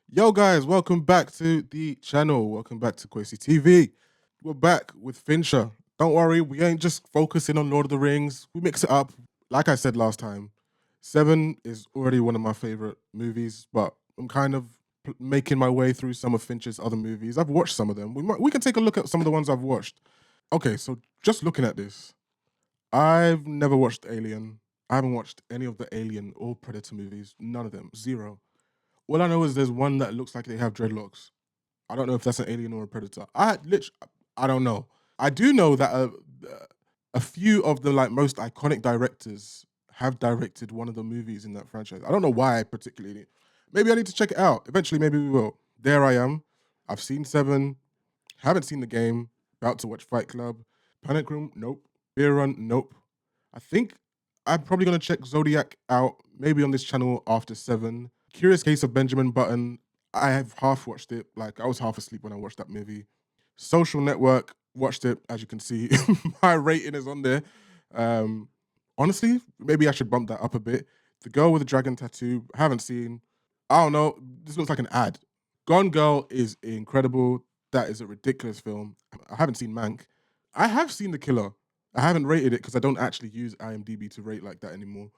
Yo, guys, welcome back to the channel. Welcome back to Quasi TV. We're back with Fincher. Don't worry, we ain't just focusing on Lord of the Rings. We mix it up. Like I said last time, Seven is already one of my favorite movies, but I'm kind of making my way through some of Fincher's other movies. I've watched some of them. We can take a look at some of the ones I've watched. Okay, so just looking at this, I've never watched Alien. I haven't watched any of the Alien or Predator movies. None of them. Zero. All I know is there's one that looks like they have dreadlocks. I don't know if that's an alien or a predator. I don't know. I do know that a few of the like most iconic directors have directed one of the movies in that franchise. I don't know why particularly. Maybe I need to check it out. Eventually, maybe we will. There I am. I've seen Seven. Haven't seen the game. About to watch Fight Club. Panic Room. Nope. Beer Run. Nope. I think I'm probably gonna check Zodiac out. Maybe on this channel after Seven. Curious Case of Benjamin Button. I have half watched it. Like I was half asleep when I watched that movie. Social Network, watched it. As you can see, my rating is on there. Um, Honestly, maybe I should bump that up a bit. The Girl with the Dragon Tattoo, haven't seen. I don't know. This looks like an ad. Gone Girl is incredible. That is a ridiculous film. I haven't seen Mank. I have seen The Killer. I haven't rated it because I don't actually use IMDb to rate like that anymore.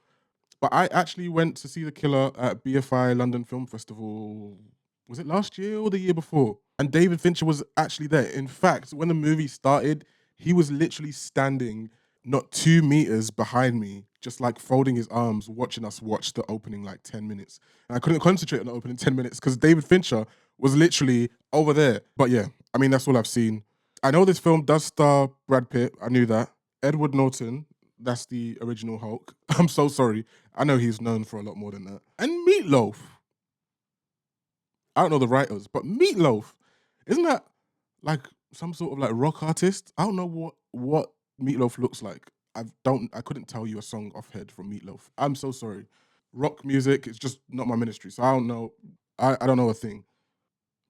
But I actually went to see The Killer at BFI London Film Festival. Was it last year or the year before? And David Fincher was actually there. In fact, when the movie started, he was literally standing not 2 meters behind me, just like folding his arms, watching us watch the opening like 10 minutes. And I couldn't concentrate on the opening 10 minutes because David Fincher was literally over there. But yeah, I mean, that's all I've seen. I know this film does star Brad Pitt. I knew that. Edward Norton, that's the original Hulk. I'm so sorry. I know he's known for a lot more than that. And Meatloaf. I don't know the writers, but Meatloaf, isn't that like some sort of like rock artist? I don't know what Meatloaf looks like. I couldn't tell you a song off head from Meatloaf. I'm so sorry. Rock music is just not my ministry, so I don't know. I don't know a thing.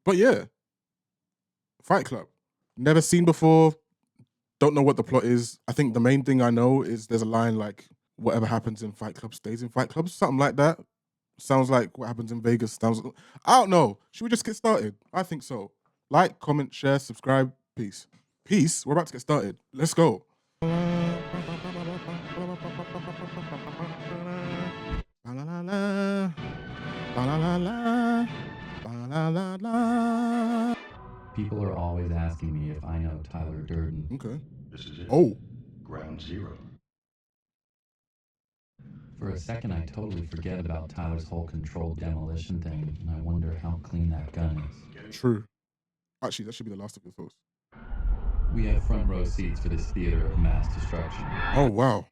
But yeah, Fight Club. Never seen before. Don't know what the plot is. I think the main thing I know is there's a line like whatever happens in Fight Club stays in Fight Club, something like that. Sounds like what happens in Vegas. I don't know. Should we just get started? I think so. Like, comment, share, subscribe. Peace. Peace. We're about to get started. Let's go. People are always asking me if I know Tyler Durden. Okay. This is it. Oh. Ground zero. For a second, I totally forget about Tyler's whole controlled demolition thing, and I wonder how clean that gun is. True. Actually, that should be the last of your thoughts. We have front row seats for this theater of mass destruction. Oh, wow.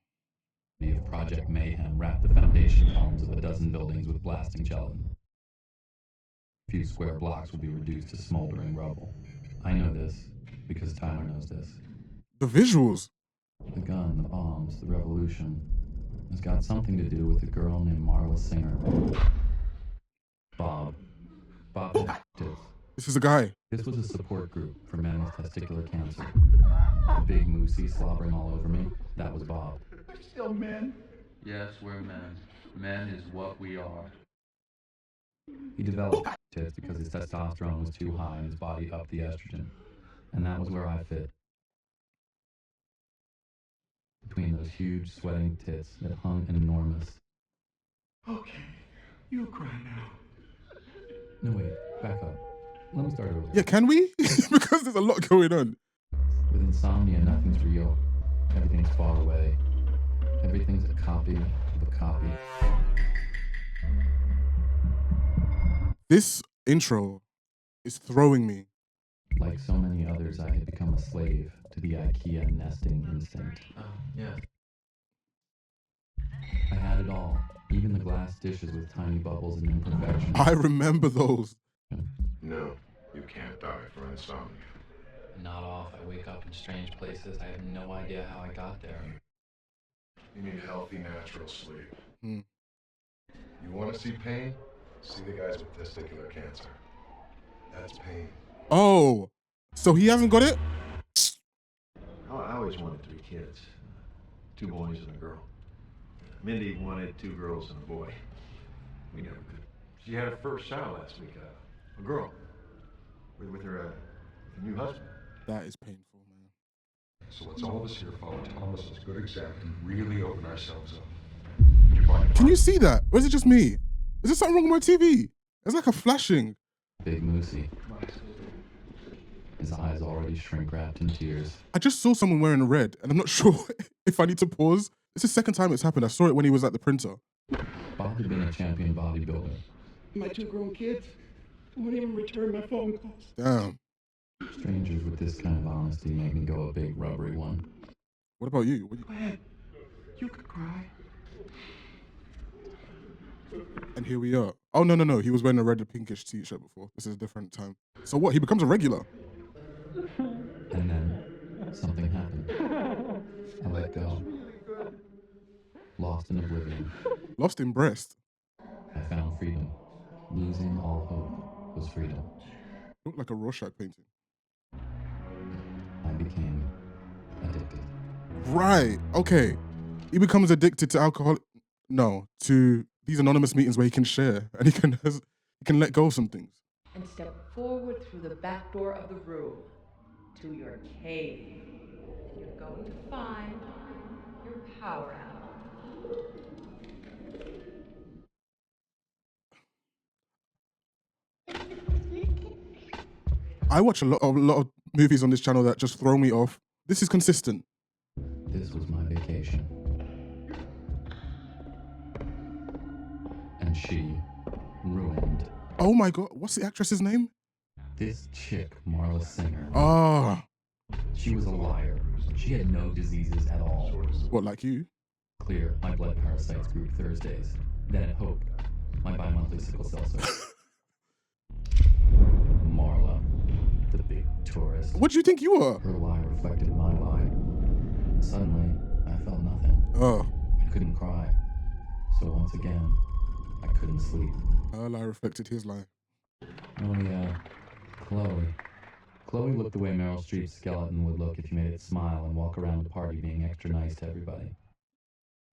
Of Project Mayhem wrapped the foundation columns of a dozen buildings with blasting gelatin. A few square blocks will be reduced to smoldering rubble. I know this because Tyler knows this. The visuals. The gun, the bombs, the revolution has got something to do with a girl named Marla Singer. Bob. Bob Tits. This is a guy. This was a support group for men with testicular cancer. The big moosey slobbering all over me, that was Bob. We're still men. Yes, we're men. Men is what we are. He developed tits because his testosterone was too high and his body upped the estrogen. And that was where I fit. Between those huge sweating tits that hung enormous. Okay, you cry now. No, wait, back up. Let me start over. Yeah, can we? Because there's a lot going on. With insomnia, nothing's real. Everything's far away. Everything's a copy of a copy. This intro is throwing me. Like so many others, I had become a slave to the IKEA nesting instinct. Yeah. I had it all, even the glass dishes with tiny bubbles and imperfections. I remember those. No, you can't die for insomnia. Not off. I wake up in strange places. I have no idea how I got there. You need healthy, natural sleep. Hmm. You want to see pain? See the guys with testicular cancer. That's pain. Oh, so he hasn't got it? I always wanted 3 kids, 2 boys and a girl. Mindy wanted 2 girls and a boy. We never could. She had her first child last week. A girl. With her new husband. That is painful, man. So let's all of us here follow Thomas's good example and really open ourselves up. Can you see that? Or is it just me? Is there something wrong with my TV? It's like a flashing. Big Moosey. His eyes already shrink-wrapped in tears. I just saw someone wearing red, and I'm not sure if I need to pause. It's the second time it's happened. I saw it when he was at the printer. Bob had been a champion bodybuilder. My 2 grown kids won't even return my phone calls. Damn. Strangers with this kind of honesty make me go a big rubbery one. What about you? Go ahead. You could cry. And here we are. Oh, no. He was wearing a red and pinkish t-shirt before. This is a different time. So what? He becomes a regular. And then something happened. I let go. Lost in oblivion. Lost in breast. I found freedom. Losing all hope was freedom. Looked like a Rorschach painting. I became addicted. Right. Okay. He becomes addicted to alcohol. No, to these anonymous meetings where he can share and he can let go of some things. And step forward through the back door of the room to your cave. And you're going to find your power animal. I watch a lot of movies on this channel that just throw me off. This is consistent. This was my vacation. And she ruined. Oh my God. What's the actress's name? This chick, Marla Singer. Ah. She was a liar. She had no diseases at all. What, like you? Clear, my blood parasites grew Thursdays. Then at Hope, my bi-monthly sickle cell surge. Marla, the big tourist. What do you think you are? Her lie reflected my lie. Suddenly, I felt nothing. Oh. I couldn't cry. So once again, I couldn't sleep. Her lie reflected his lie. Oh yeah, Chloe. Chloe looked the way Meryl Streep's skeleton would look if you made it smile and walk around the party being extra nice to everybody.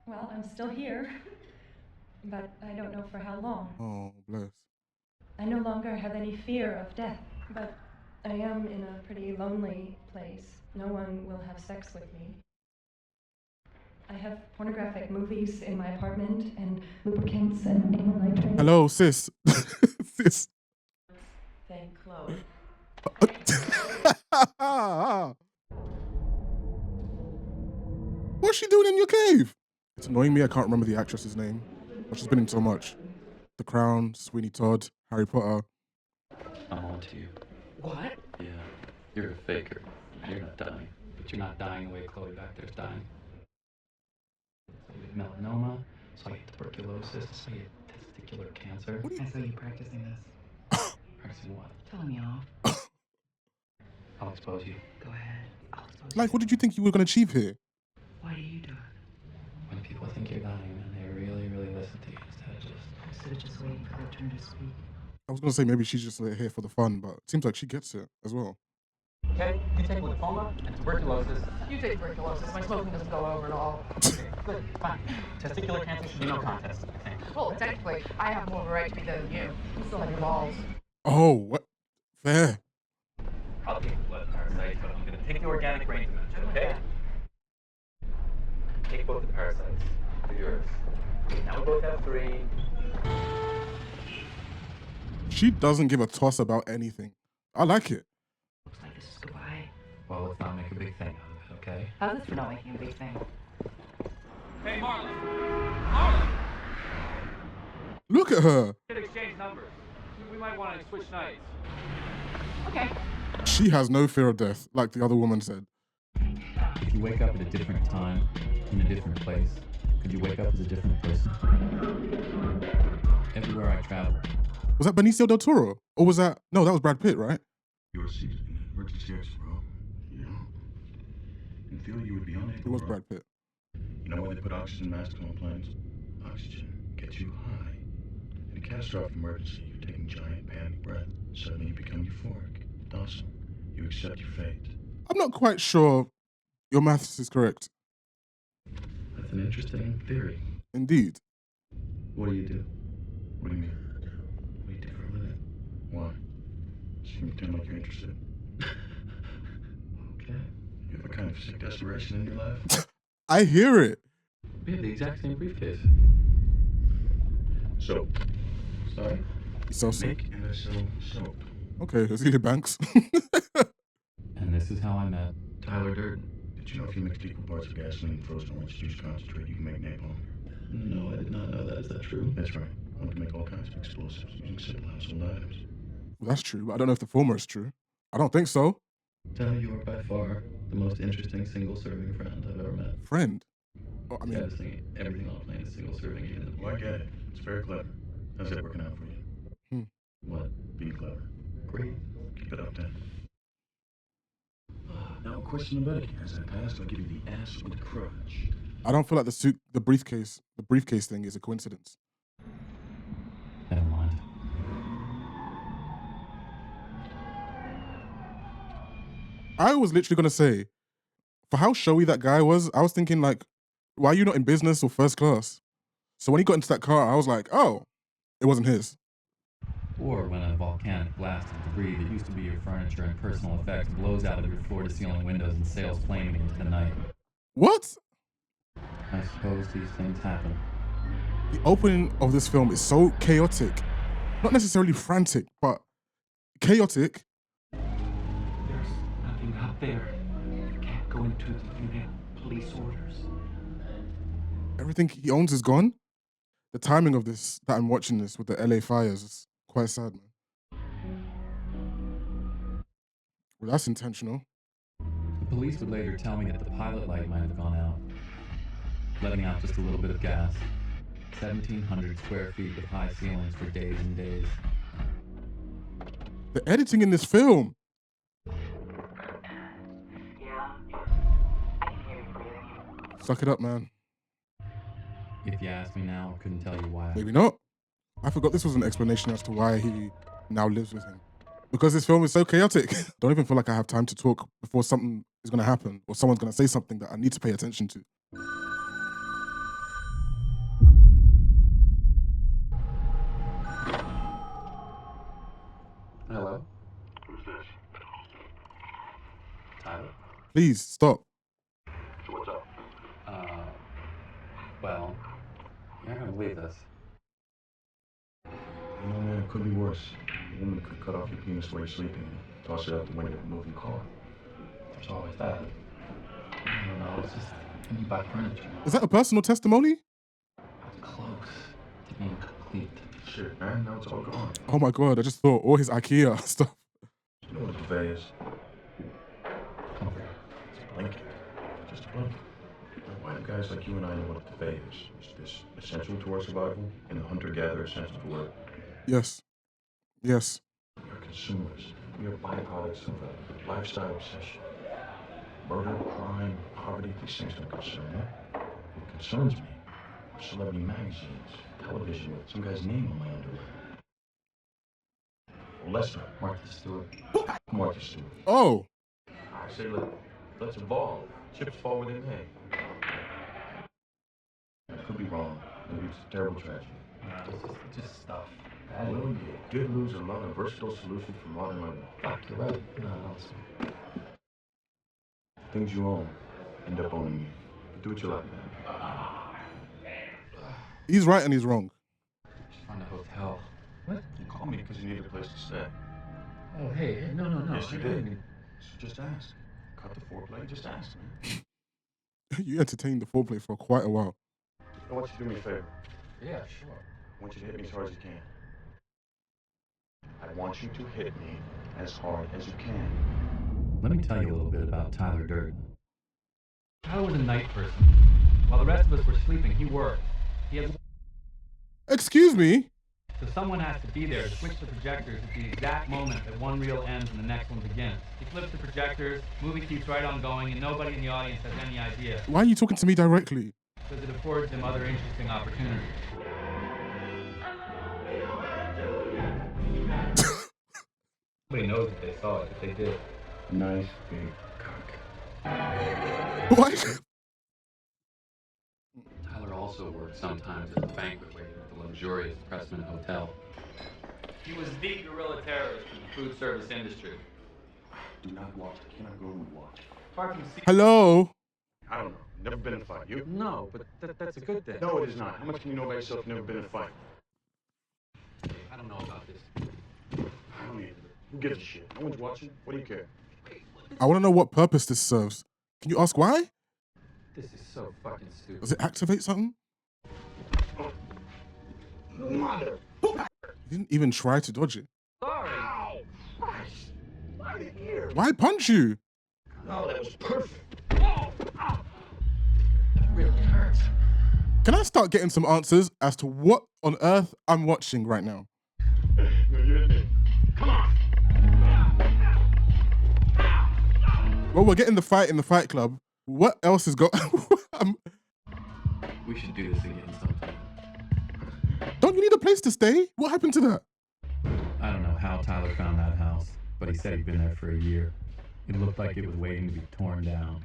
Well, I'm still here, but I don't know for how long. Oh, bless. I no longer have any fear of death, but I am in a pretty lonely place. No one will have sex with me. I have pornographic movies in my apartment and lubricants and anal nitrate. Hello, sis. Sis. Thank Chloe. What's she doing in your cave? It's annoying me I can't remember the actress's name, but she's been in so much. The Crown, Sweeney Todd, Harry Potter. I'm on to you. What? Yeah, you're a faker. You're not dying. But you're not dying the way Chloe back there's dying. So you have melanoma, so I get tuberculosis, so you have testicular cancer. I saw you practicing this. Practicing what? Telling me off. I'll expose you. Go ahead. I'll expose Like, what did you think you were going to achieve here? Why do you do it? When people think you're dying, and they really, really listen to you instead of just... Waiting for their turn to speak. I was going to say maybe she's just here for the fun, but it seems like she gets it as well. Okay, you take lymphoma and tuberculosis. You take tuberculosis. My smoking doesn't go over at all. Okay, good, fine. Testicular cancer should be no contest, I think. Well, technically, I have more of a right to be there than you. You still have your balls. Oh, what? Fair. I'll take the blood parasites, but I'm gonna take the organic brain dimension, okay? Take both the parasites. They're yours. Now we both have 3. She doesn't give a toss about anything. I like it. Looks like this is goodbye. Well, let's not make a big thing out of it, okay? How's this for not making a big thing? Hey, Marlon! Marlon! Look at her. We could exchange numbers. We might want to switch nights. Okay. She has no fear of death, like the other woman said. If you wake up at a different time, in a different place, could you wake up as a different person? Everywhere I travel. Was that Benicio del Toro? Or was that... No, that was Brad Pitt, right? Your seat in an emergency exit, bro. Yeah. In theory, you would be unable. It was Brad Pitt. You know why they put oxygen masks on planes? Oxygen gets you high. In a catastrophic emergency, you're taking giant panic breath. Suddenly you become euphoric, docile. You accept your fate. I'm not quite sure your maths is correct. That's an interesting theory. Indeed. What do you do? What do you mean? What do you do for a living? Why? Can you pretend like you're interested? Okay. You have a kind of sick desperation in your life? I hear it. We have the exact same briefcase. Soap. Sorry? He sells soap. Make and I sell soap. Okay, Azealia Banks. And this is how I met Tyler Durden. Did you know if you mixed equal parts of gasoline and frozen orange juice concentrate, you can make napalm? No, I did not know that. Is that true? That's right. One can make all kinds of explosives using simple household items. Well, that's true, but I don't know if the former is true. I don't think so. Tyler, you are by far the most interesting single-serving friend I've ever met. Friend? Oh, I Yeah, mean, this thing, everything on a plane is single-serving, even the... Well, I get it. It's very clever. How's that working out for you? What? Being clever. Great. Keep it up, then. Now, a question about it. As I pass, I'll give you the ass or the crutch. I don't feel like the briefcase thing is a coincidence. Never mind. I was literally gonna say, for how showy that guy was, I was thinking like, why are you not in business or first class? So when he got into that car, I was like, oh, it wasn't his. Or when a volcanic blast of debris that used to be your furniture and personal effects blows out of your floor-to-ceiling windows and sails flaming into the night. What? I suppose these things happen. The opening of this film is so chaotic. Not necessarily frantic, but chaotic. There's nothing out there. You can't go into the unit. Police orders. Everything he owns is gone. The timing of this, that I'm watching this with the LA fires, is quite sad, man. Well, that's intentional. The police would later tell me that the pilot light might have gone out, letting out just a little bit of gas. 1,700 square feet with high ceilings for days and days. The editing in this film. Suck it up, man. If you ask me now, I couldn't tell you why. Maybe not. I forgot this was an explanation as to why he now lives with him. Because this film is so chaotic. Don't even feel like I have time to talk before something is going to happen or someone's going to say something that I need to pay attention to. Hello? Who's this? Tyler? Please, stop. So what's up? Well, you're not gonna believe this. You know, man, it could be worse. A woman could cut off your penis while you're sleeping and toss it out the window of a moving car. There's always that. I don't know, it's just when you buy furniture, Is that a personal testimony? it's close to being complete. Shit, man, now it's all gone. Oh my God, I just thought all his IKEA stuff. You know what a duvet is? Comfort. It's a blanket. Just a blanket. Now, why do guys like you and I know what a duvet is? Is this essential to our survival in the hunter-gatherer sense of the word? Yes. Yes. We are consumers. We are byproducts of a lifestyle obsession. Murder, crime, poverty, these things don't concern me. What concerns me are celebrity magazines, television with some guy's name on my underwear. Lester. Martha Stewart. Martha Stewart. Oh, I say let's evolve. Chips fall where they may. I could be wrong. Maybe it's a terrible tragedy. It's just stuff. Well, you did lose a lot of versatile solutions for modern living. Fuck, you're right. No, it's... Things you own end up owning you. Do what you like, man. he's right and he's wrong. Just find a hotel. What? You called me because you needed a place to stay. Oh, hey, no. Yes, you I did. mean, So just ask. Cut the foreplay. Just ask, man. You entertained the foreplay for quite a while. I want you to do me a favor. yeah, sure. I want you to hit me as hard as you can. I want you to hit me as hard as you can. Let me tell you a little bit about Tyler Durden. Tyler was a night person. While the rest of us were sleeping, he worked. He had... Excuse me? So someone has to be there to switch the projectors at the exact moment that one reel ends and the next one begins. He flips the projectors, movie keeps right on going, and nobody in the audience has any idea, Why are you talking to me directly? because it affords him other interesting opportunities. Nobody knows if they saw it, if they did. Nice big cock. What? Tyler also worked sometimes as a banquet waiter at the luxurious Pressman Hotel. He was the guerrilla terrorist in the food service industry. Do not watch. I cannot go and watch. Apart from Hello? I don't know. Never been in a fight. You? No, but that's a good thing. No, it is not. How much can you know about yourself? Never been in a fight. I don't know about this. I don't either. Who gives a shit? No one's watching. What do you care? I want to know what purpose this serves. Can you ask why? This is so fucking stupid. Does it activate something? Mother! He didn't even try to dodge it. Sorry. Ow! Christ! Why the ear? Why punch you? No, that was perfect. Really hurts. Can I start getting some answers as to what on earth I'm watching right now? No, you're in there. Come on! Well, we're getting the fight in the Fight Club. What else has got... We should do this again sometime. Don't you need a place to stay? What happened to that? I don't know how Tyler found that house, but he said he'd been there for a year. It looked like it was waiting to be torn down.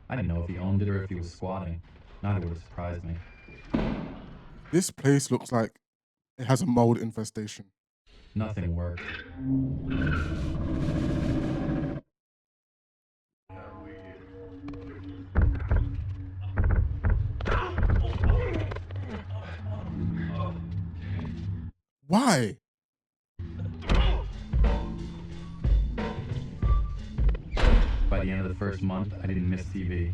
I didn't know if he owned it or if he was squatting. Neither would have surprised me. This place looks like it has a mold infestation. Nothing worked. Why? By the end of the first month, I didn't miss TV.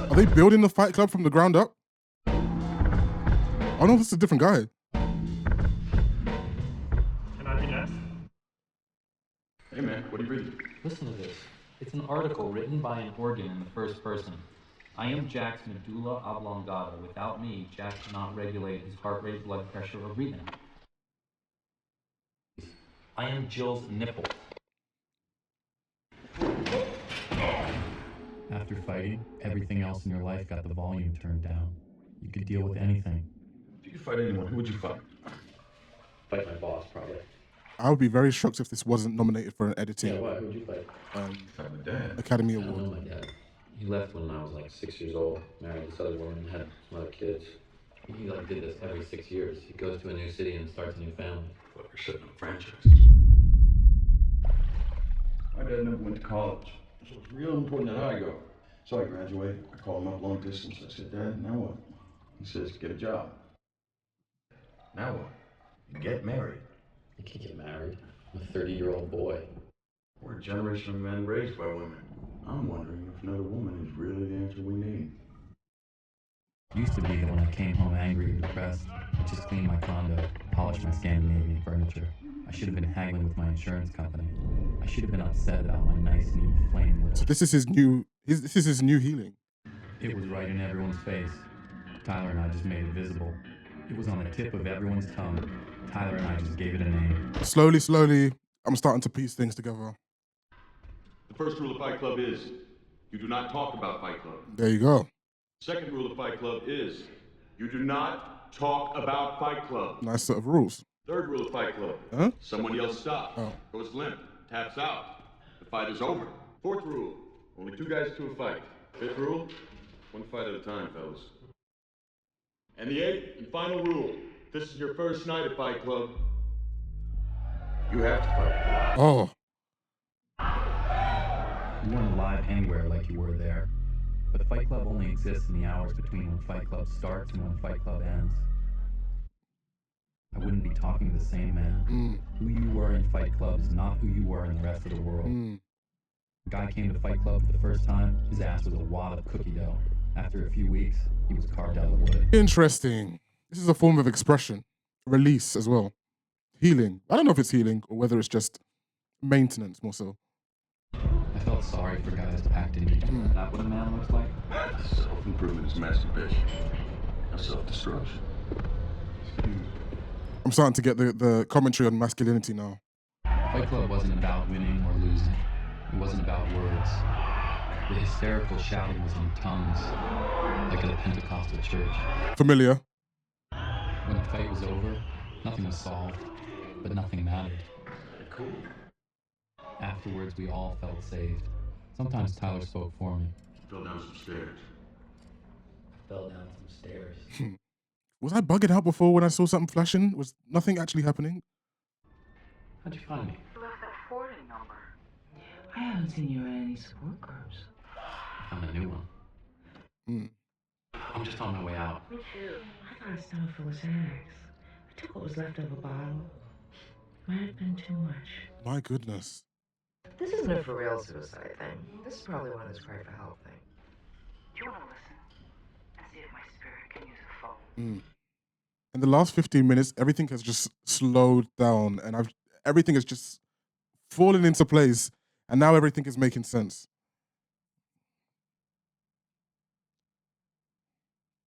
Are they building the Fight Club from the ground up? Oh no, this is a different guy. Can I be next? Hey man, what are you reading? Listen to this. It's an article written by an organ in the first person. I am Jack's medulla oblongata. Without me, Jack cannot regulate his heart rate, blood pressure, or breathing. I am Jill's nipple. After fighting, everything else in your life got the volume turned down. You could deal with anything. If you could fight anyone, who would you fight? Fight my boss, probably. I would be very shocked if this wasn't nominated for an editing Yeah, why? Who'd you fight? Fight my dad. Academy I don't know Award. my dad. He left when I was like 6 years old, married this other woman, had some other kids. He like did this every 6 years. He goes to a new city and starts a new family. Fuck, you're setting up a franchise. My dad never went to college, so it's real important that I go. So I graduate, I call him up long distance. I said, Dad, now what? He says, get a job. Now what? Get married. I can't get married. I'm a 30-year-old boy. We're a generation of men raised by women. I'm wondering if another woman is really the answer we need. Used to be that when I came home angry or depressed, I just cleaned my condo, polished my Scandinavian furniture. I should have been haggling with my insurance company. I should have been upset about my nice, neat flame lit. So this is his new healing. It was right in everyone's face. Tyler and I just made it visible. It was on the tip of everyone's tongue. Tyler and I just gave it a name. Slowly, I'm starting to piece things together. The first rule of Fight Club is, you do not talk about Fight Club. There you go. Second rule of Fight Club is, you do not talk about Fight Club. Nice set of rules. Third rule of Fight Club, Huh? someone yells stop, Oh. goes limp, taps out. The fight is over. Fourth rule, only 2 guys to a fight. Fifth rule, 1 fight at a time, fellas. And the 8th and final rule, if this is your first night at Fight Club, you have to fight. Oh. You weren't alive anywhere like you were there. But Fight Club only exists in the hours between when Fight Club starts and when Fight Club ends. I wouldn't be talking to the same man. Who you were in Fight Club is not who you were in the rest of the world. The guy came to Fight Club for the first time, his ass was a wad of cookie dough. After a few weeks, he was carved out of wood. Interesting. This is a form of expression. Release as well. Healing. I don't know if it's healing or whether it's just maintenance more so. I felt sorry for guys packed in. Is that what a man looks like? Self-improvement is masturbation. Not self-destruction. I'm starting to get the commentary on masculinity now. Fight Club wasn't about winning or losing. It wasn't about words. The hysterical shouting was in tongues, like at a Pentecostal church. Familiar. When the fight was over, nothing was solved, but nothing mattered. Cool. Afterwards, we all felt saved. Sometimes Tyler spoke for me. Fell down some stairs. I fell down some stairs. Was I bugging out before when I saw something flashing? Was nothing actually happening? How'd you find me? You left that forwarding number. I haven't seen you in any support groups. I'm a new one. I'm just on my way out. Me too. I thought I stomach full of Xanax. I took what was left of a bottle. Might have been too much. My goodness. This isn't a for real suicide thing. This is probably one of those cry for help things. Do you want to listen and see if my spirit can use a phone? In the last 15 minutes, everything has just slowed down, and everything has just fallen into place, and now everything is making sense.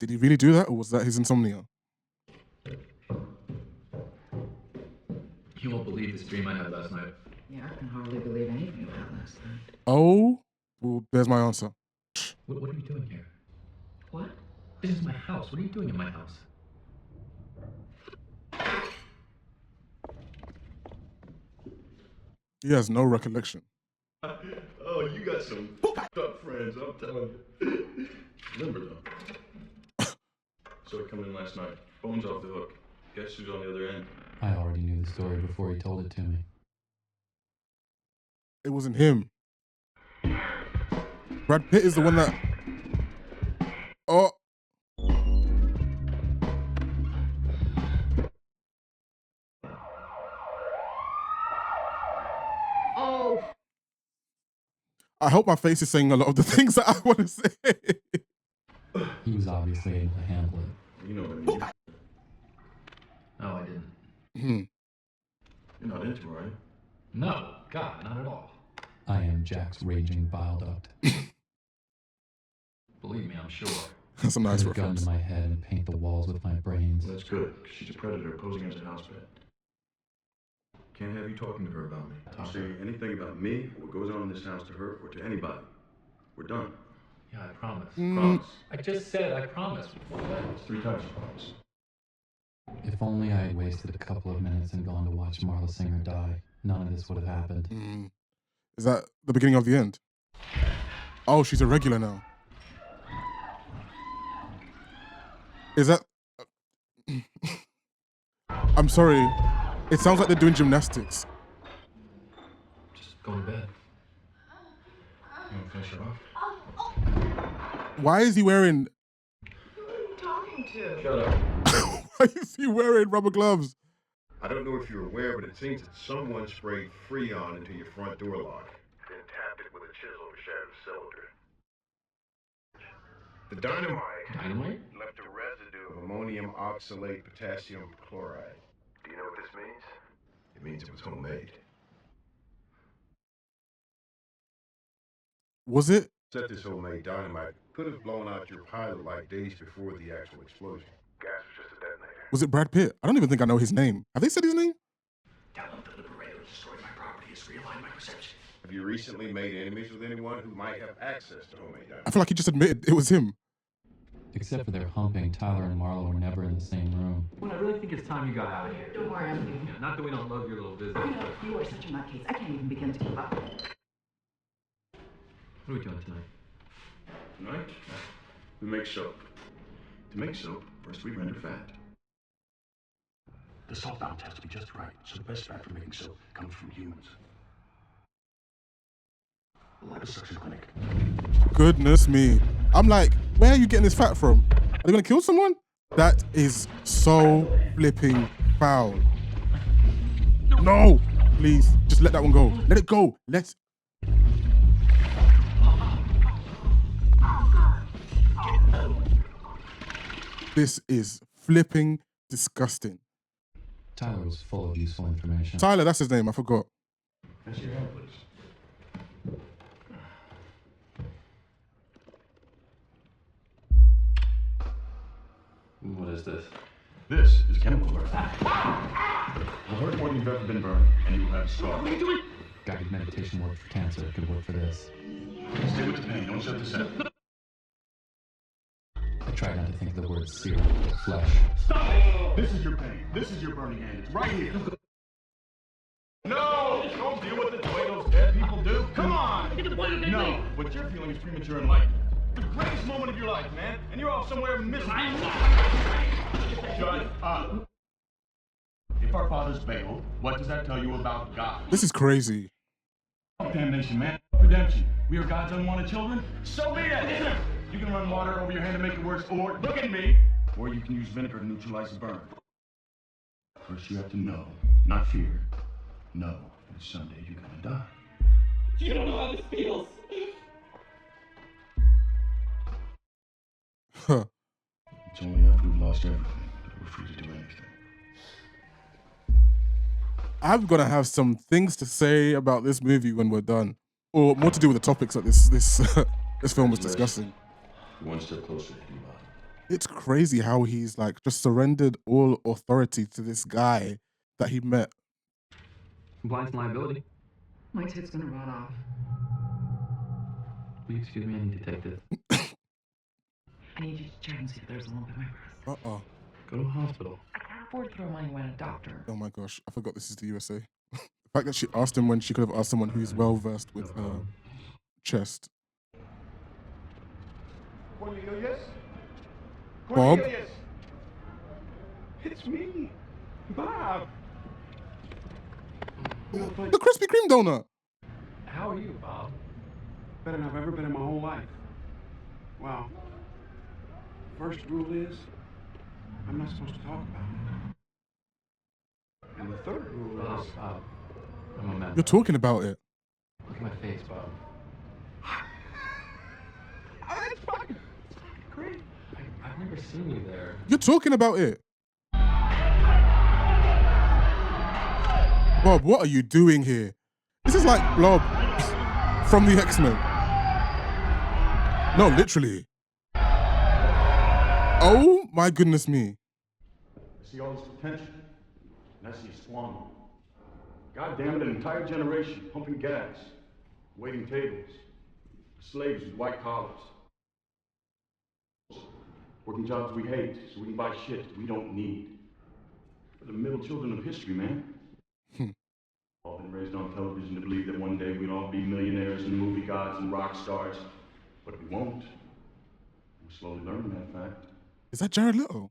Did he really do that, or was that his insomnia? You won't believe this dream I had last night. Yeah, I can hardly believe anything about last night. Oh, well, there's my answer. What are you doing here? What? This is my house. What are you doing in my house? He has no recollection. Oh, you got some fucked up friends, I'm telling you. Remember though. So I come in last night. Phone's off the hook. Guess who's on the other end? I already knew the story before he told it to me. It wasn't him. Brad Pitt is the one that... Oh. Oh. I hope my face is saying a lot of the things that I want to say. He was obviously able to handle it. You know what I mean? No, I didn't. You're not into her, are you? No, God, not at all. I am Jack's raging bile duct. Believe me, I'm sure. That's a nice Put a gun reference. to my head and paint the walls with my brains. Well, that's good, 'cause she's a predator posing as a house pet. Can't have you talking to her about me. You say anything about me, or what goes on in this house to her, or to anybody. We're done. Yeah, I promise. Promise. I just said I promise. It's 3 times you promise. If only I had wasted a couple of minutes and gone to watch Marla Singer die, none of this would have happened. Is that the beginning of the end? Oh, she's a regular now. Is that... I'm sorry. It sounds like they're doing gymnastics. Just go to bed. You want to finish it off? Why is he wearing... Who are you talking to? Shut up. Why is he wearing rubber gloves? I don't know if you're aware, but it seems that someone sprayed Freon into your front door lock. Then tapped it with a chisel to shatter the cylinder. The dynamite left a residue of ammonium oxalate potassium chloride. Do you know what this means? It means it was homemade. Was it? Set this homemade dynamite could have blown out your pilot light days before the actual explosion. Gas was just a detonator. Was it Brad Pitt? I don't even think I know his name. Have they said his name? Download the Liberator, destroy my properties, realign my perception. Have you recently made enemies with anyone who might have access to homemade dynamite? I feel like he just admitted it was him. Except for their humping, Tyler and Marla were never in the same room. Well, I really think it's time you got out of here. Don't worry, I'm leaving. Yeah, not that we don't love your little business. You know, you are such a nutcase. I can't even begin to keep up. What are we doing tonight? Tonight, we make soap. To make soap, first we render fat. The salt balance has to be just right, so the best fat for making soap comes from humans. The liposuction clinic. Goodness me. I'm like, where are you getting this fat from? Are they gonna kill someone? That is so flipping foul. No! Please, just let that one go. Let it go. Let's... This is flipping disgusting. Tyler was full of useful information. Tyler, that's his name, I forgot. That's your hand, please. What is this? This is chemical burn. Will hurt more than you've ever been burned, and you will have a scar. What are you doing? Guided meditation worked for cancer. It could work for this. Stay with the pain, don't set the set. I tried not to think of the word serum, flesh. Stop it! This is your pain. This is your burning hand. It's right here. No! Don't deal with it the way those dead people do. Come on! No, what you're feeling is premature enlightenment. The greatest moment of your life, man. And you're off somewhere miserable. I'm not. Shut up. If our fathers bailed, what does that tell you about God? This is crazy. Damnation, man. Redemption. We are God's unwanted children. So be it. You can run water over your hand to make it worse, or look at me. Or you can use vinegar to neutralize the burn. First, you have to know, not fear. Know that someday you're gonna die. You don't know how this feels. Huh. It's only after we've lost everything that we're free to do anything. I'm gonna have some things to say about this movie when we're done, or more to do with the topics that this this film was discussing. One step closer to you, Bob. It's crazy how he's like just surrendered all authority to this guy that he met. Compliance and liability. My tit's gonna rot off. Will you excuse me? I need to take this. I need you to check and see if there's a lump in my breast. Uh-oh. Go to a hospital. I can't afford to throw money away on a doctor. Oh my gosh, I forgot this is the USA. The fact that she asked him when she could have asked someone who's well versed with her chest. Cornelius? Bob? Cornelius! It's me, Bob. The Krispy Kreme donut. How are you, Bob? Better than I've ever been in my whole life. Wow. First rule is, I'm not supposed to talk about it. And the third rule Bob, is... Bob. I'm a man. You're talking about it. Look at my face, Bob. That's fucking great. I've never seen you there. You're talking about it. Bob, what are you doing here? This is like Blob from the X-Men. No, literally. Oh my goodness me. I see all this potential, and I see a squander. God damn it, an entire generation pumping gas, waiting tables, slaves with white collars, working jobs we hate so we can buy shit we don't need. We're the middle children of history, man. All been raised on television to believe that one day we'd all be millionaires and movie gods and rock stars, but we won't. We're slowly learning that fact. Is that Jared Leto?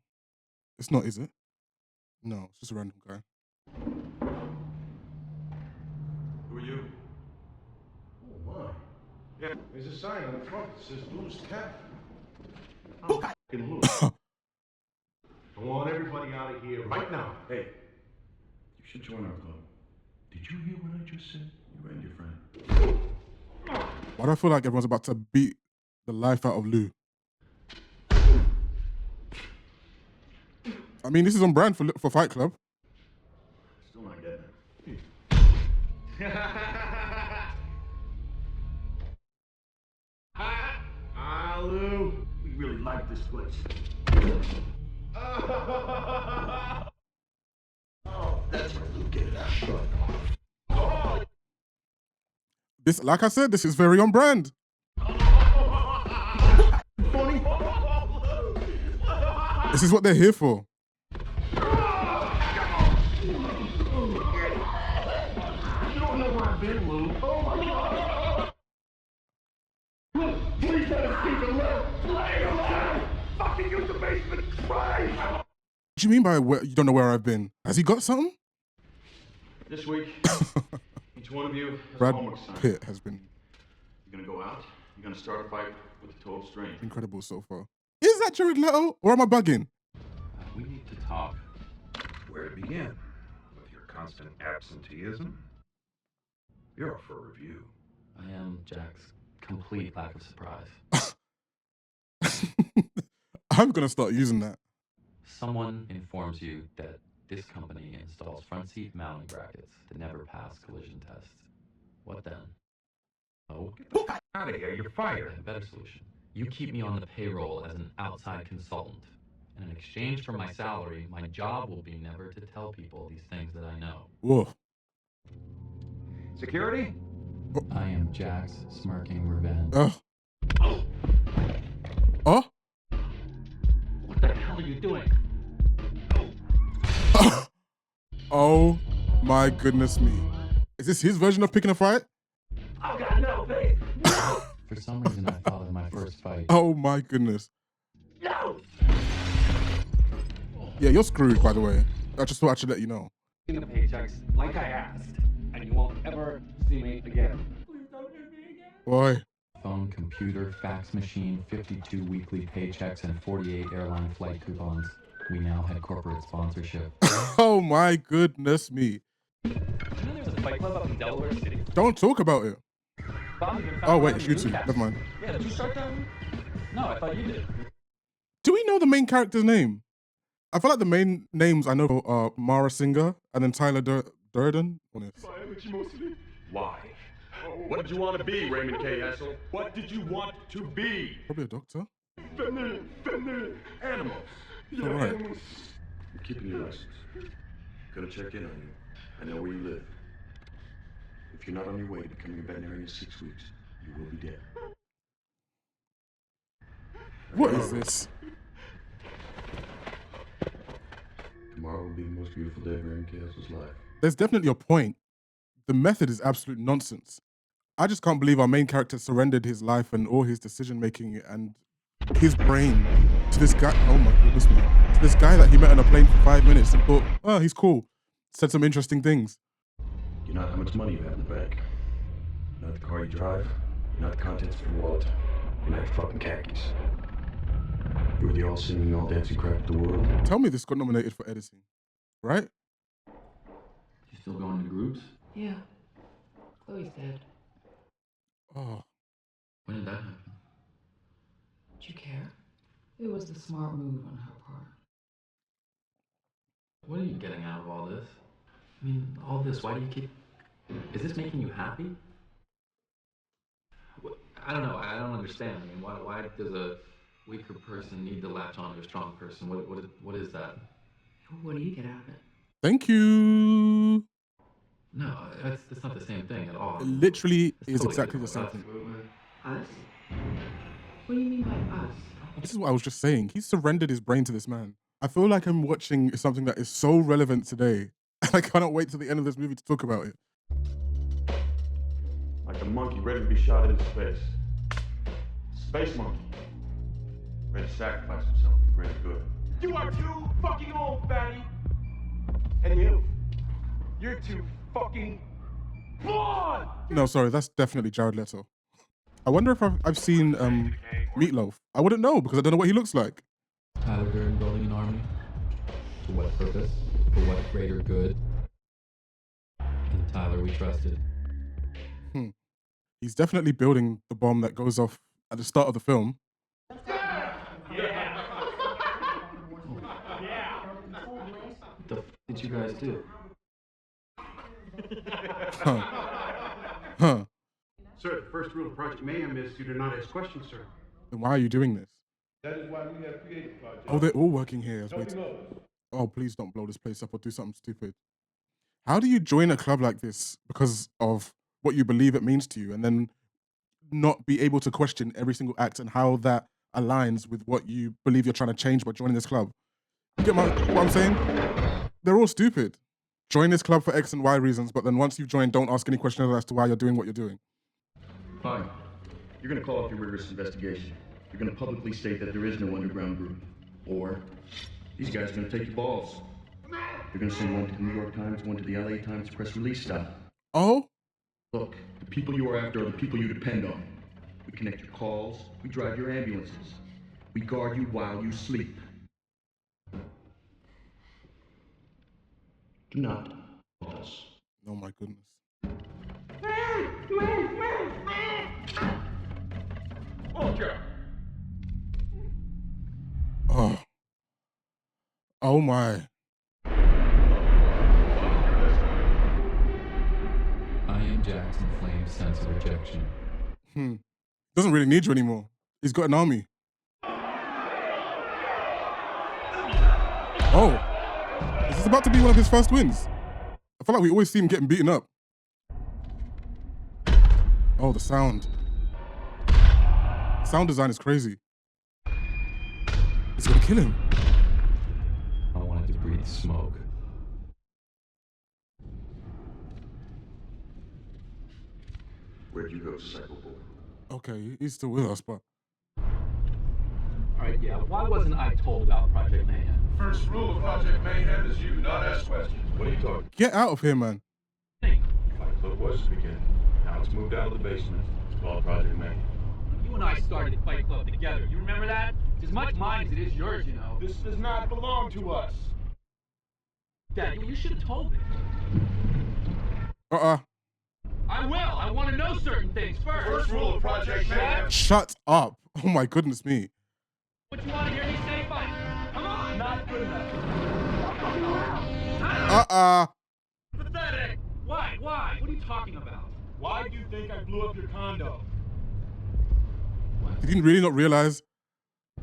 It's not, is it? No, it's just a random guy. Who are you? Oh my. Yeah, there's a sign on the front that says Lou's Tavern. Fucking Lou. I want everybody out of here right now. Hey, you should join our club. Did you hear what I just said? You and your friend. Why do I feel like everyone's about to beat the life out of Lou? I mean, this is on brand for Fight Club. Still not getting it. Lou, we really like this place. Oh, that's right, Lou, get it out. This, like I said, this is very on brand. Funny. This is what they're here for. You don't know where I've been, Lou. Oh my God. Look, please let us keep it low. Play alive. Fucking use the basement. Try. What do you mean by you don't know where I've been? Has he got something? This week, each one of you has Brad a homework assignment. Pitt has been You're gonna go out. You're gonna start a fight with a total stranger. incredible so far. Is that Jared Leto, or am I bugging? We need to talk. Where to begin? With your constant absenteeism? You're up for a review. I am Jack's complete lack of surprise. I'm gonna start using that. Someone informs you that this company installs front seat mounting brackets that never pass collision tests. What then? Oh, Get the fuck out of here, you're I fired. have a better solution. You keep me on the payroll as an outside consultant. And in exchange for my salary, my job will be never to tell people these things that I know. Whoa. Security? I am Jack's smirking revenge. Oh. What the hell are you doing? Oh my goodness me. Is this his version of picking a fight? I've got no faith. No. For some reason, I thought of my first fight. Oh my goodness. No! Yeah, you're screwed, by the way. I just thought I should let you know. The paychecks like I asked, and you won't ever see me again. Please don't hit me again. Boy. Phone, computer, fax machine, 52 weekly paychecks, and 48 airline flight coupons. We now had corporate sponsorship. Oh my goodness me. You know there's a fight club up in Delaware City? Don't talk about it. Oh wait, it's you two. Newscast. Never mind. Yeah, did you start that one? No, I thought you did. Do we know the main character's name? I feel like the main names I know are Mara Singer and then Tyler Durden. Biology mostly. Why? What did you want to be, Raymond K. Hessel? What did you want to be? Probably a doctor. Feminine animals. All right. Animals. I'm keeping your license. Gonna check in on you. I know where you live. If you're not on your way to becoming a veterinarian in 6 weeks, you will be dead. What is this? Tomorrow will be the most beautiful day of Raymond K. Hassel's life. There's definitely a point. The method is absolute nonsense. I just can't believe our main character surrendered his life and all his decision making and his brain to this guy. Oh my goodness me. To this guy that he met on a plane for 5 minutes and thought, oh, he's cool. Said some interesting things. You're not how much money you have in the bank. You're not the car you drive. You're not the contents of your wallet. You're not your fucking khakis. You're the all singing, all dancing crap of the world. Tell me this got nominated for editing, right? You still going to groups? Yeah. Chloe's dead. Oh. When did that happen? Did you care? It was the smart move on her part. What are you getting out of all this? I mean, all this, why do you keep... Is this making you happy? I don't know, I don't understand. I mean, why does a weaker person need to latch on to a strong person? What is that? What do you get out of it? Thank you. No, that's not the same thing at all. It literally It's is totally exactly the different. same thing. Us? What do you mean by us? This is what I was just saying. He surrendered his brain to this man. I feel like I'm watching something that is so relevant today. I cannot wait till the end of this movie to talk about it. Like a monkey ready to be shot into space. Space monkey. Ready to sacrifice himself for the greater good. You are too fucking old, fatty. And you're too fucking blonde. No, sorry, that's definitely Jared Leto. I wonder if I've seen Meatloaf. I wouldn't know because I don't know what he looks like. Tyler Durden building an army? For what purpose? For what greater good? And the Tyler we trusted. He's definitely building the bomb that goes off at the start of the film. What the f did you guys do? Huh. Sir, the first rule of Project Mayhem is you do not ask questions, sir. Then why are you doing this? That is why we have created Project. Oh, they're all working here. I was Nobody waiting. knows. Oh, please don't blow this place up or do something stupid. How do you join a club like this because of what you believe it means to you and then not be able to question every single act and how that aligns with what you believe you're trying to change by joining this club? You get what I'm saying? They're all stupid. Join this club for X and Y reasons, but then once you've joined, don't ask any questions as to why you're doing what you're doing. Fine. You're gonna call off your rigorous investigation. You're gonna publicly state that there is no underground group. Or these guys are gonna take your balls. You're gonna send one to the New York Times, one to the LA Times press release style. Oh? Look, the people you are after are the people you depend on. We connect your calls, we drive your ambulances. We guard you while you sleep. Do not fault us. Oh my goodness. Okay. Oh. Oh my. I am Jackson Flame's sense of rejection. Doesn't really need you anymore. He's got an army. Oh. Is this about to be one of his first wins? I feel like we always see him getting beaten up. Oh, the sound. Sound design is crazy. It's gonna kill him. I wanted to breathe smoke. Where'd you go, Psycho Bull? Okay, he's still with us, but Alright, yeah, why wasn't I told about Project Mayhem? First rule of Project Mayhem is you do not ask questions. What are you talking? get out of here, man. Fight Club was the beginning. Now it's moved out of the basement. It's called Project Mayhem. You and I started Fight Club together. You remember that? It's as much mine as it is yours, you know. This does not belong to us. Dad, you should have told me. I will. I want to know certain things first. First rule of Project Mayhem. Shut up. Oh my goodness me. What you want to hear me say, buddy? Come on. Not good enough. Pathetic. Why? Why? What are you talking about? Why do you think I blew up your condo? Did you really not realize?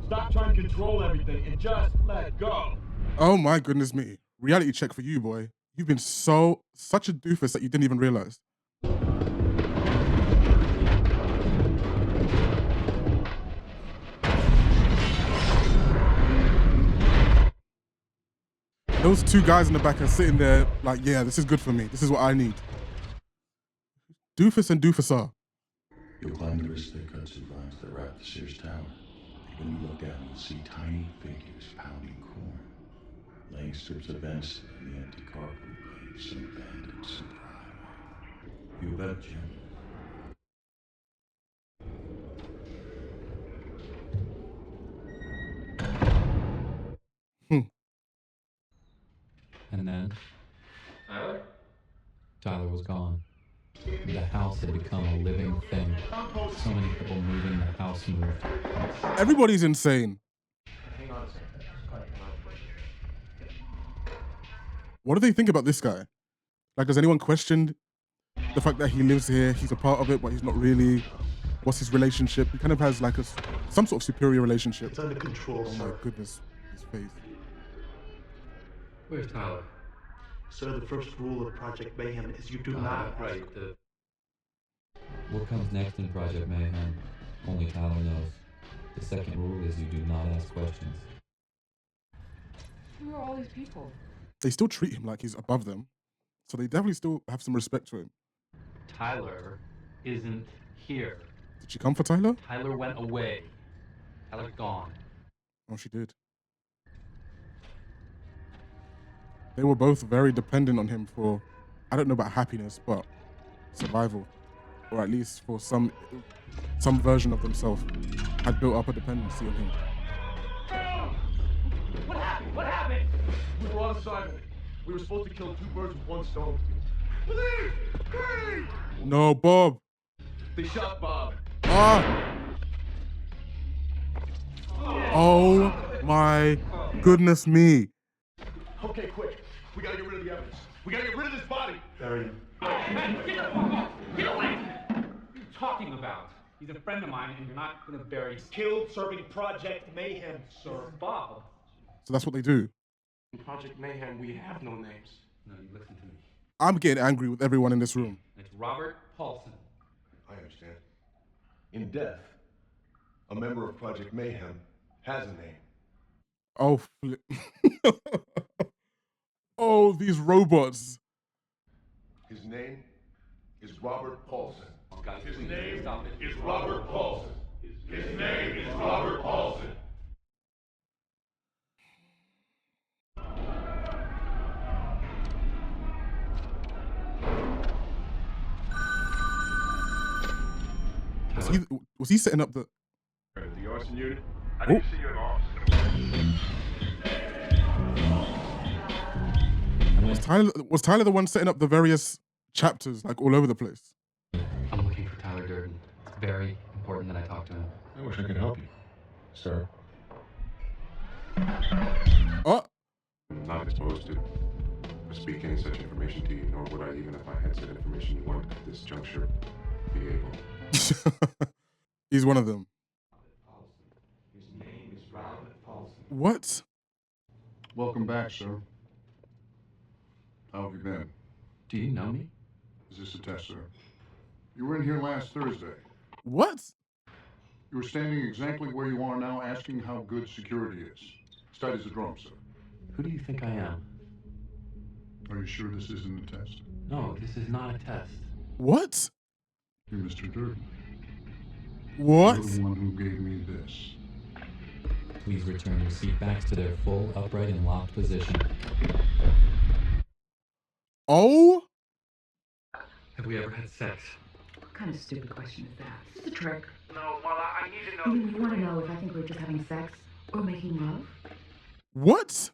Stop trying to control everything and just let go. Oh my goodness me. Reality check for you, boy. You've been such a doofus that you didn't even realize. Those two guys in the back are sitting there like, yeah, this is good for me. This is what I need. Doofus and doofusar. You'll climb the wrist thick hudson vines that wrap the Sears Tower. When you look down, you'll see tiny figures pounding corn, laying strips of venison in the empty carpool lane, some abandoned, some private. Feel better, Jim? And then Tyler was gone. The house had become a living thing. So many people moving, the house moved. Everybody's insane. Hang on a second. What do they think about this guy? Like, does anyone question the fact that he lives here, he's a part of it, but he's not really? What's his relationship? He kind of has like some sort of superior relationship. It's under control, Oh sir. my goodness, his face. Where's Tyler? Sir, the first rule of Project Mayhem is you do not. Right. What comes next in Project Mayhem? Only Tyler knows. The second rule is you do not ask questions. Who are all these people? They still treat him like he's above them, so they definitely still have some respect for him. Tyler isn't here. Did she come for Tyler? Tyler went away. Tyler's gone. Oh, she did. They were both very dependent on him for, I don't know about happiness, but survival. Or at least for some version of themselves had built up a dependency on him. What happened? What happened? We were on assignment. We were supposed to kill two birds with one stone. Please! Please! No, Bob. They shot Bob. Oh my goodness me. Okay, quick. We gotta get rid of the evidence. We gotta get rid of this body. Bury him. Hey, get the fuck off! Get away from me! What are you talking about? He's a friend of mine, and you're not gonna bury. Killed serving Project Mayhem, sir. Bob. So that's what they do. In Project Mayhem, we have no names. No, you listen to me. I'm getting angry with everyone in this room. It's Robert Paulson. I understand. In death, a member of Project Mayhem has a name. Oh, flip. Oh, these robots. His name is Robert Paulson. His name is Robert Paulson. His name is Robert Paulson. Was he setting up the... The arson unit? I didn't see you in office. Was Tyler the one setting up the various chapters, like all over the place? I'm looking for Tyler Durden. It's very important that I talk to him. I wish I could help you, sir. Oh! I'm not exposed to speak any such information to you, nor would I, even if I had said information you want at this juncture, be able. He's one of them. His name is Robert Paulson. What? Welcome back, sir. How have you been? Do you know me? Is this a test, sir? You were in here last Thursday. What? You were standing exactly where you are now, asking how good security is. Steady as a drum, sir. Who do you think I am? Are you sure this isn't a test? No, this is not a test. What? You're Mr. Durden. What? You're the one who gave me this. Please return your seat backs to their full, upright, and locked position. Oh? Have we ever had sex? What kind of stupid question is that? It's a trick. No, well, I need to know. You want to know if I think we're just having sex or making love? What?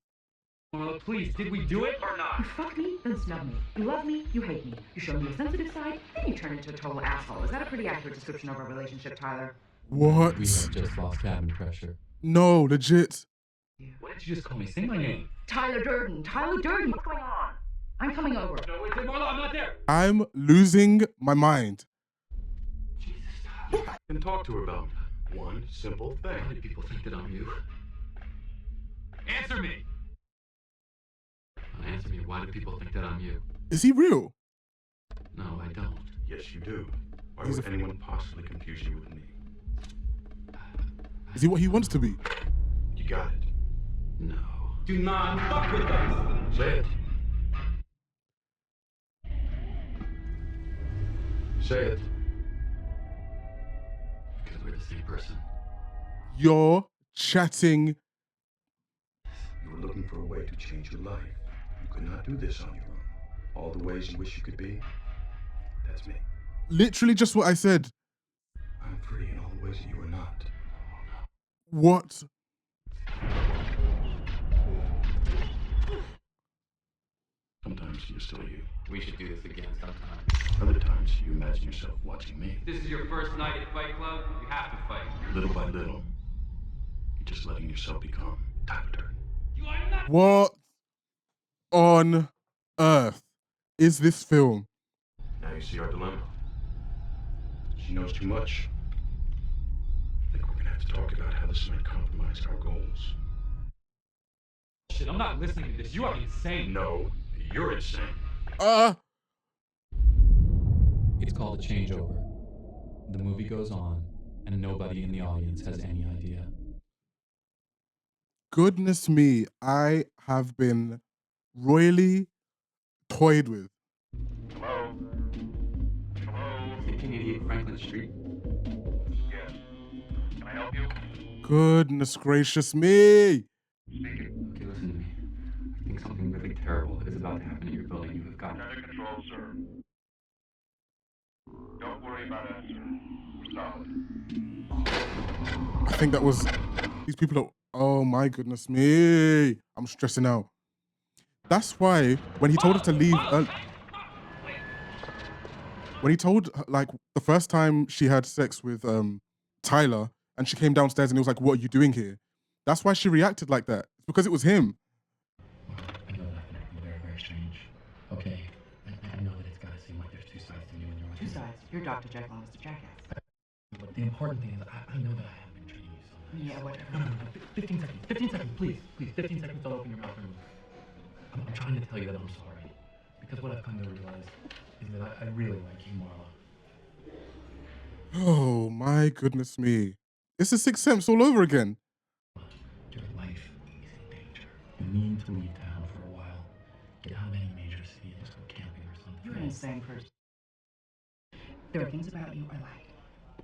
Well, please, did we do it or not? You fuck me, then snub me. You love me, you hate me. You show me your sensitive side, then you turn into a total asshole. Is that a pretty accurate description of our relationship, Tyler? What? We have just lost cabin pressure. No, legit. What did you just call me? Say my name. Tyler Durden. Tyler Durden. What's going on? I'm coming over. No, wait, Marlo, I'm not there. I'm losing my mind. And talk to her about one simple thing. Why do people think that I'm you? Answer me. Answer me, why do people think that I'm you? Is he real? No, I don't. Yes, you do. Why would anyone possibly confuse you with me? Is he what he wants to be? You got it. No. Do not fuck with us. Say it. Say it. Because we're the same person. You're chatting. You were looking for a way to change your life. You could not do this on your own. All the ways you wish you could be, that's me. Literally just what I said. I'm free in all the ways that you are not. What? Sometimes you're still you. We should do this again sometime. Other times you imagine yourself watching me. This is your first night at Fight Club. You have to fight. Little by little, you're just letting yourself become Tyler Durden. You are not. What on earth is this film? Now you see our dilemma. She knows too much. I think we're gonna have to talk about how this might compromise our goals. Shit, I'm not listening to this. You are insane. No, you're insane. It's called a changeover. The movie goes on, and nobody in the audience has any idea. Goodness me, I have been royally toyed with. Hello? Hello? 1588 Franklin Street. Yes. Can I help you? Goodness gracious me. Speaking. Okay, listen to me. I think something really terrible is about to happen in your building. You have got to... Under control, sir. Don't worry about us, sir. We're solid. I think that was these people are, oh my goodness me. I'm stressing out. That's why when he told her to leave when he told like the first time she had sex with Tyler and she came downstairs and he was like, what are you doing here? That's why she reacted like that. It's because it was him. I know that can be very, very strange. Okay, I know that it's got to seem like there's two sides to you and your life. Two sides. You're Dr. Jekyll and Mr. Jackass. But the important thing is I know that I have been treating you so nice. Yeah, whatever. No, 15 seconds. 15 seconds, please. Please, 15 seconds, don't open your mouth anymore. I'm trying to tell you that I'm sorry. Because what I've come to realize is that I really like you, Marla. Oh my goodness me. It's a Sixth Sense all over again. Your life is in danger. You need to leave town for a while. Get out of any major city and just go camping or something. You're an insane person. There are things about you I like.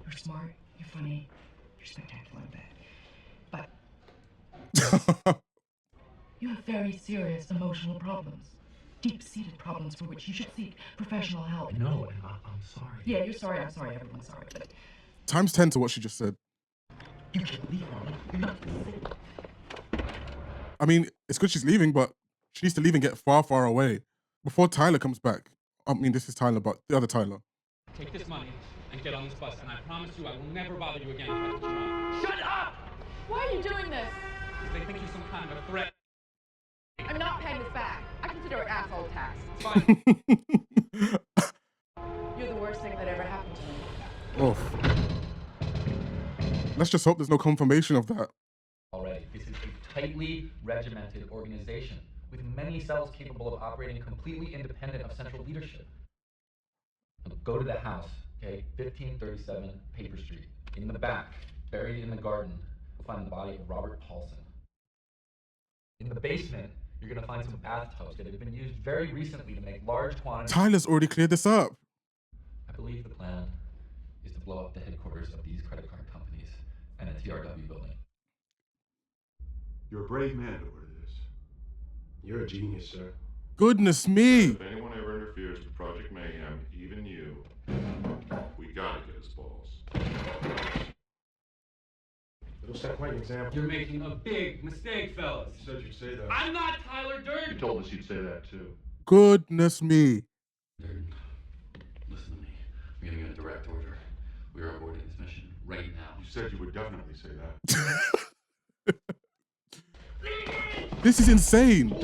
You're smart, you're funny, you're spectacular in bed. But you have very serious emotional problems. Deep-seated problems for which you should seek professional help. No, and I'm sorry. Yeah, you're sorry, I'm sorry, everyone's sorry, but... Times 10 to what she just said. You can't leave, Marla. You're not safe. I mean, it's good she's leaving, but she needs to leave and get far, far away before Tyler comes back. I mean, this is Tyler, but the other Tyler. Take this money and get on this bus, and I promise you I will never bother you again if that's what you want. Shut up! Why are you doing this? Because they think you're some kind of a threat. I'm not paying this back. I consider it asshole tax. Fine. You're the worst thing that ever happened to me. Oh. Let's just hope there's no confirmation of that. Already, this is a tightly regimented organization with many cells capable of operating completely independent of central leadership. Now, go to the house, okay? 1537 Paper Street. In the back, buried in the garden, you'll find the body of Robert Paulson. In the basement, you're going to find some bathtubs that have been used very recently to make large quantities. Tyler's already cleared this up. I believe the plan is to blow up the headquarters of these credit card companies and the TRW building. You're a brave man to order this. You're a genius, sir. Goodness me! If anyone ever interferes with Project Mayhem, even you, we gotta get his balls. It'll set quite an example. You're making a big mistake, fellas. You said you'd say that. I'm not Tyler Durden. You told us you'd say that too. Goodness me. Durden, listen to me. I'm giving you a direct order. We are aborting this mission right now. You said you would definitely say that. This is insane.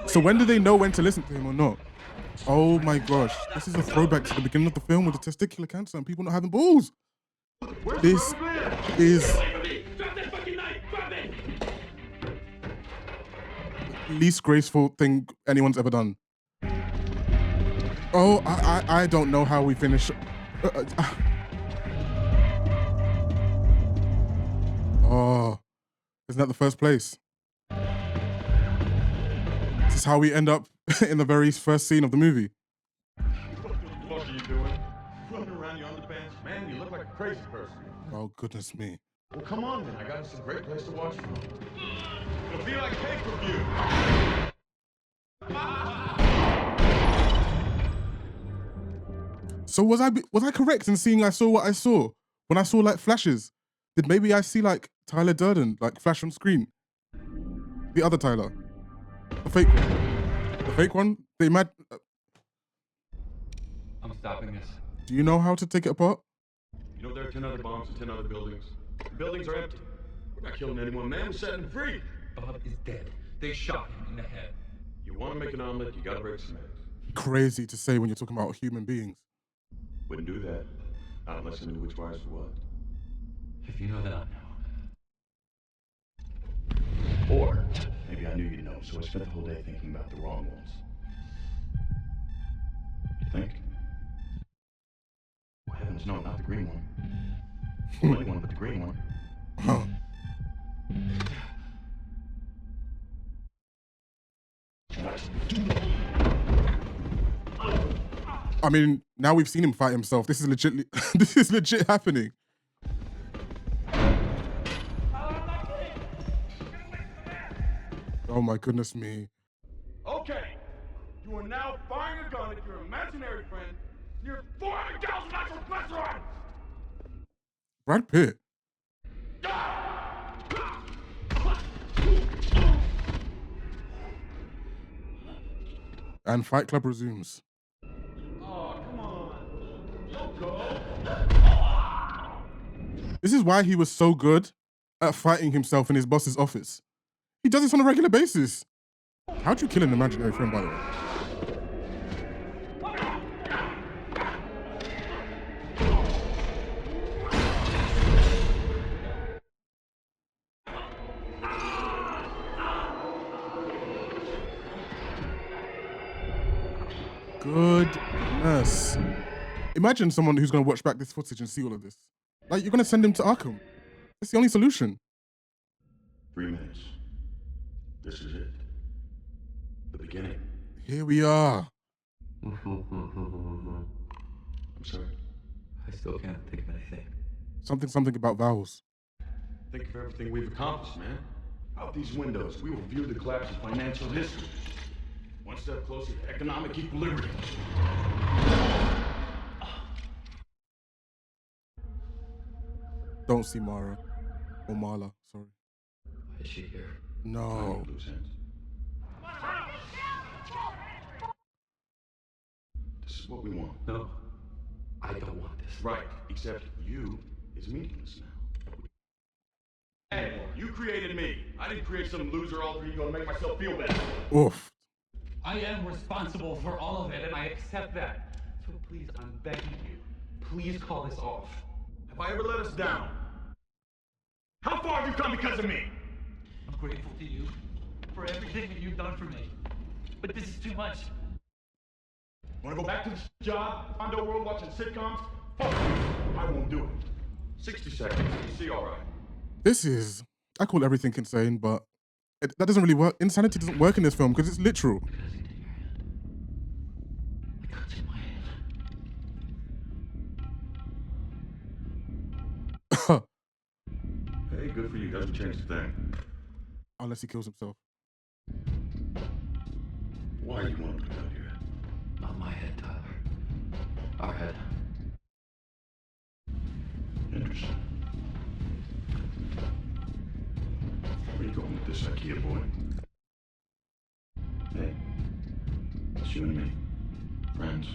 So when do they know when to listen to him or not? Oh my gosh. This is a throwback to the beginning of the film with the testicular cancer and people not having balls. This is the least graceful thing anyone's ever done. Oh, I don't know how we finish. Oh, isn't that the first place? This is how we end up in the very first scene of the movie. What the fuck are you doing? Running around your underpants? Man, you look like a crazy person. Oh, goodness me. Well, come on then. I got us a great place to watch from. It'll be like pay-per-view. So was I correct in seeing I saw what I saw? When I saw like flashes? Did maybe I see like Tyler Durden like flash on screen? The other Tyler. The fake one. The fake one? I'm stopping this. Do you know how to take it apart? You know there are 10 other bombs in 10 other buildings. The buildings are empty. We're not killing anyone, man. We're setting them free. Bob is dead. They shot him in the head. You want to make an omelet, you gotta break some eggs. Crazy to say when you're talking about human beings. Wouldn't do that. Not unless I knew which wires were what. If you know that, I know. Or maybe I knew you'd know, so I spent the whole day thinking about the wrong ones. You think? Oh, heavens, no, not the green one. Well, anyone but the green one. Huh. I mean, now we've seen him fight himself. This is legit. This is legit happening. Oh my goodness me. Okay, you are now firing a gun at your imaginary friend near 400,000 natural glycerin! Brad Pitt. And Fight Club resumes. Oh, come on. Don't go. This is why he was so good at fighting himself in his boss's office. He does this on a regular basis. How'd you kill an imaginary friend, by the way? Goodness. Imagine someone who's going to watch back this footage and see all of this. Like, you're going to send him to Arkham. That's the only solution. 3 minutes. This is it. The beginning. Here we are. I'm sorry. I still can't think of anything. Something about vowels. Think of everything we've accomplished, man. Out these windows, we will view the collapse of financial history. One step closer to economic equilibrium. Don't see Mara. Or Marla, sorry. Why is she here? No. Loose ends. This is what we want. No. I don't want this. Right, except you is meaningless now. Hey, you created me. I didn't create some loser alter ego to make myself feel better. Oof. I am responsible for all of it, and I accept that. So please, I'm begging you, please call this off. Have I ever let us down? How far have you come because of me? I'm grateful to you for everything that you've done for me. But this is too much. Wanna go back to this job? Find a world watching sitcoms? Fuck you. I won't do it. 60 seconds. You see, all right. This is, I call everything insane, but that doesn't really work. Insanity doesn't work in this film because it's literal. I can't see my hand. good for you. Doesn't change a thing. Unless he kills himself. Why you want to put it on your head? Not my head, Tyler. Our head. Interesting. Where you going with this, IKEA boy? Hey, it's you and me. Friends.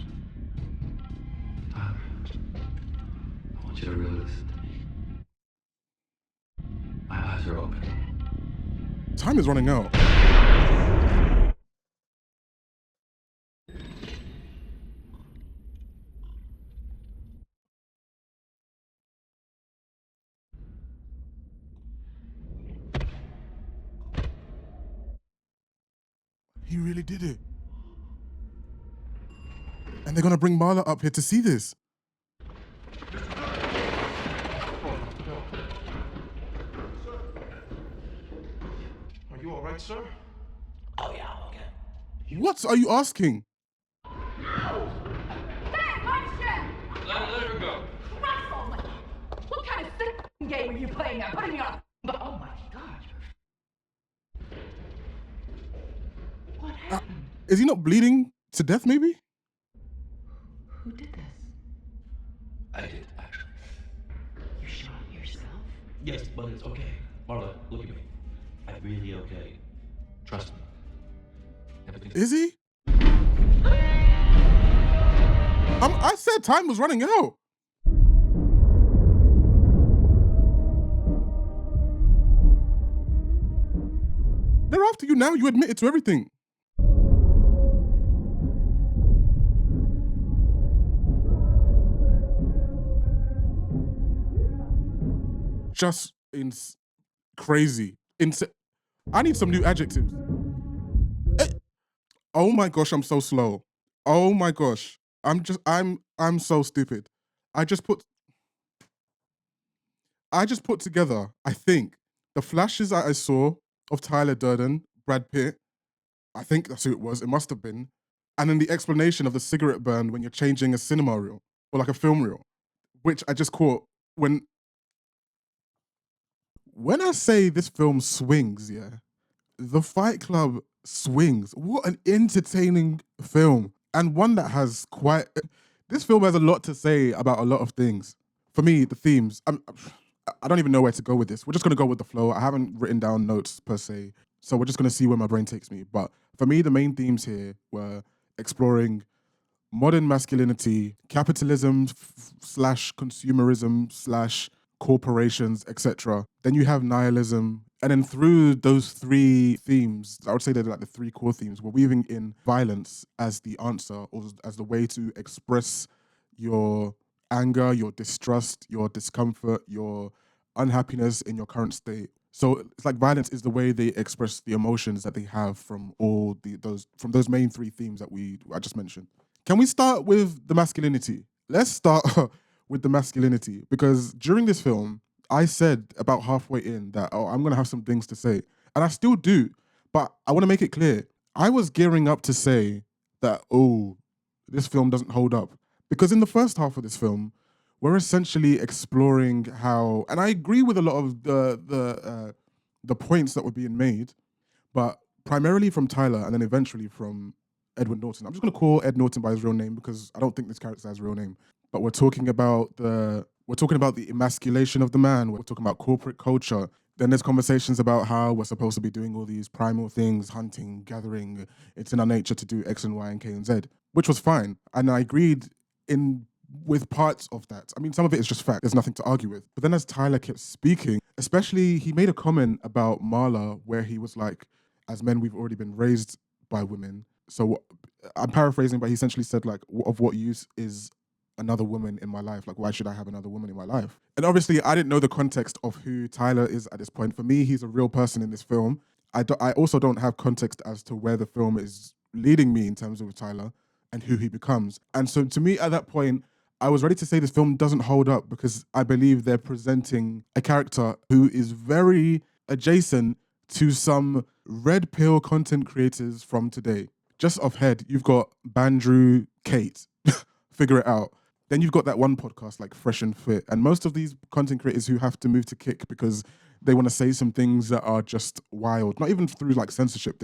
Tyler, I want you to really listen to me. My eyes are open. Time is running out. He really did it. And they're gonna bring Marla up here to see this. Are you all right, sir? Oh, yeah, I'm okay. What are you asking? Let her go. What kind of sick game are you playing now? Putting me on. Oh my God. What happened? Is he not bleeding to death, maybe? Who did this? I did, actually. You shot yourself? Yes, but it's okay. Marla, look at me. I'm really okay. Trust me. Everything's... Is he? I said time was running out. They're after you now. You admitted to everything. Just crazy. I need some new adjectives. Oh my gosh, I'm so slow. Oh my gosh. I'm so stupid. I just put together, I think, the flashes that I saw of Tyler Durden, Brad Pitt, I think that's who it was, it must have been, and then the explanation of the cigarette burn when you're changing a cinema reel, or like a film reel, which I just caught when I say this film swings, yeah, The Fight Club swings. What an entertaining film. And one that has this film has a lot to say about a lot of things. For me, the themes, I don't even know where to go with this. We're just going to go with the flow. I haven't written down notes per se. So we're just going to see where my brain takes me. But for me, the main themes here were exploring modern masculinity, capitalism slash consumerism slash corporations, etc. Then you have nihilism. And then through those three themes, I would say they're like the three core themes, we're weaving in violence as the answer or as the way to express your anger, your distrust, your discomfort, your unhappiness in your current state. So it's like violence is the way they express the emotions that they have from those main three themes that I just mentioned. Can we start with the masculinity? Let's start with the masculinity because during this film, I said about halfway in that, I'm going to have some things to say. And I still do, but I want to make it clear. I was gearing up to say that, this film doesn't hold up. Because in the first half of this film, we're essentially exploring how, and I agree with a lot of the points that were being made, but primarily from Tyler and then eventually from Edward Norton. I'm just going to call Ed Norton by his real name because I don't think this character has a real name. But we're talking about the emasculation of the man. We're talking about corporate culture. Then there's conversations about how we're supposed to be doing all these primal things, hunting, gathering. It's in our nature to do X and Y and K and Z, which was fine. And I agreed with parts of that. I mean, some of it is just fact. There's nothing to argue with. But then as Tyler kept speaking, especially he made a comment about Marla where he was like, as men, we've already been raised by women. So I'm paraphrasing, but he essentially said like, of what use is another woman in my life? Like, why should I have another woman in my life? And obviously, I didn't know the context of who Tyler is at this point. For me, he's a real person in this film. I also don't have context as to where the film is leading me in terms of Tyler and who he becomes. And so to me, at that point, I was ready to say this film doesn't hold up because I believe they're presenting a character who is very adjacent to some red pill content creators from today. Just off head, you've got Bandrew, Kate, figure it out. Then you've got that one podcast like Fresh and Fit. And most of these content creators who have to move to Kick because they want to say some things that are just wild, not even through like censorship.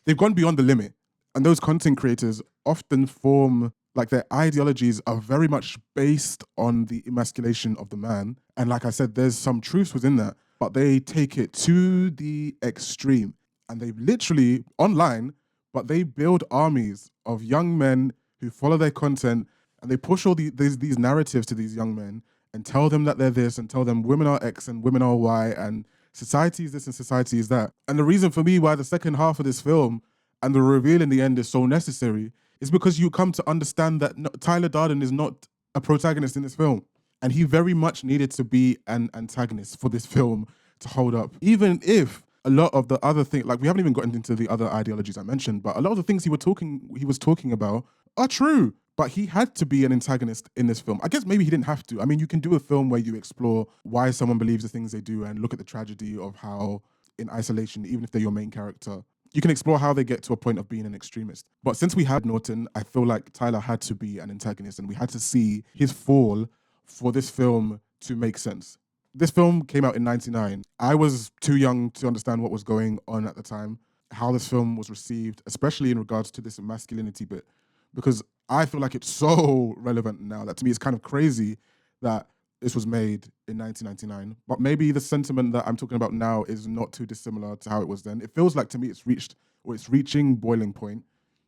They've gone beyond the limit. And those content creators often form like their ideologies are very much based on the emasculation of the man. And like I said, there's some truths within that, but they take it to the extreme. And they literally online, but they build armies of young men who follow their content, and they push all these narratives to these young men and tell them that they're this and tell them women are X and women are Y and society is this and society is that. And the reason for me why the second half of this film and the reveal in the end is so necessary is because you come to understand that Tyler Durden is not a protagonist in this film. And he very much needed to be an antagonist for this film to hold up. Even if a lot of the other things, like we haven't even gotten into the other ideologies I mentioned, but a lot of the things he was talking about are true. But he had to be an antagonist in this film. I guess maybe he didn't have to. I mean, you can do a film where you explore why someone believes the things they do and look at the tragedy of how, in isolation, even if they're your main character, you can explore how they get to a point of being an extremist. But since we had Norton, I feel like Tyler had to be an antagonist and we had to see his fall for this film to make sense. This film came out in 99. I was too young to understand what was going on at the time, how this film was received, especially in regards to this masculinity bit, because I feel like it's so relevant now that to me it's kind of crazy that this was made in 1999. But maybe the sentiment that I'm talking about now is not too dissimilar to how it was then. It feels like to me it's reaching boiling point.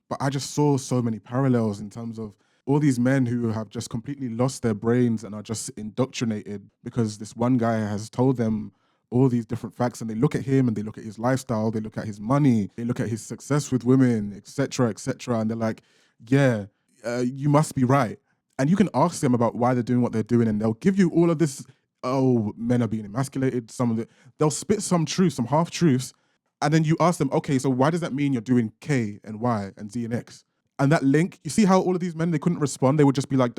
But I just saw so many parallels in terms of all these men who have just completely lost their brains and are just indoctrinated because this one guy has told them all these different facts, and they look at him and they look at his lifestyle, they look at his money, they look at his success with women, etc., and they're like, yeah, you must be right. And you can ask them about why they're doing what they're doing, and they'll give you all of this, oh, men are being emasculated, they'll spit some truths, some half-truths, and then you ask them, okay, so why does that mean you're doing K and Y and Z and X? And that link, you see how all of these men, they couldn't respond. They would just be like,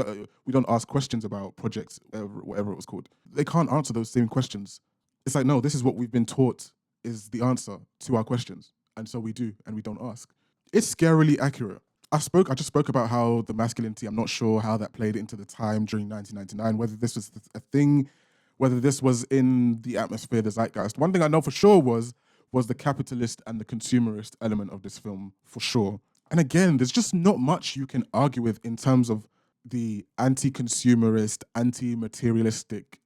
we don't ask questions about projects, whatever it was called. They can't answer those same questions. It's like, no, this is what we've been taught is the answer to our questions. And so we do, and we don't ask. It's scarily accurate. I just spoke about how the masculinity, I'm not sure how that played into the time during 1999, whether this was a thing, whether this was in the atmosphere, the zeitgeist. One thing I know for sure was the capitalist and the consumerist element of this film, for sure. And again, there's just not much you can argue with in terms of the anti-consumerist, anti-materialistic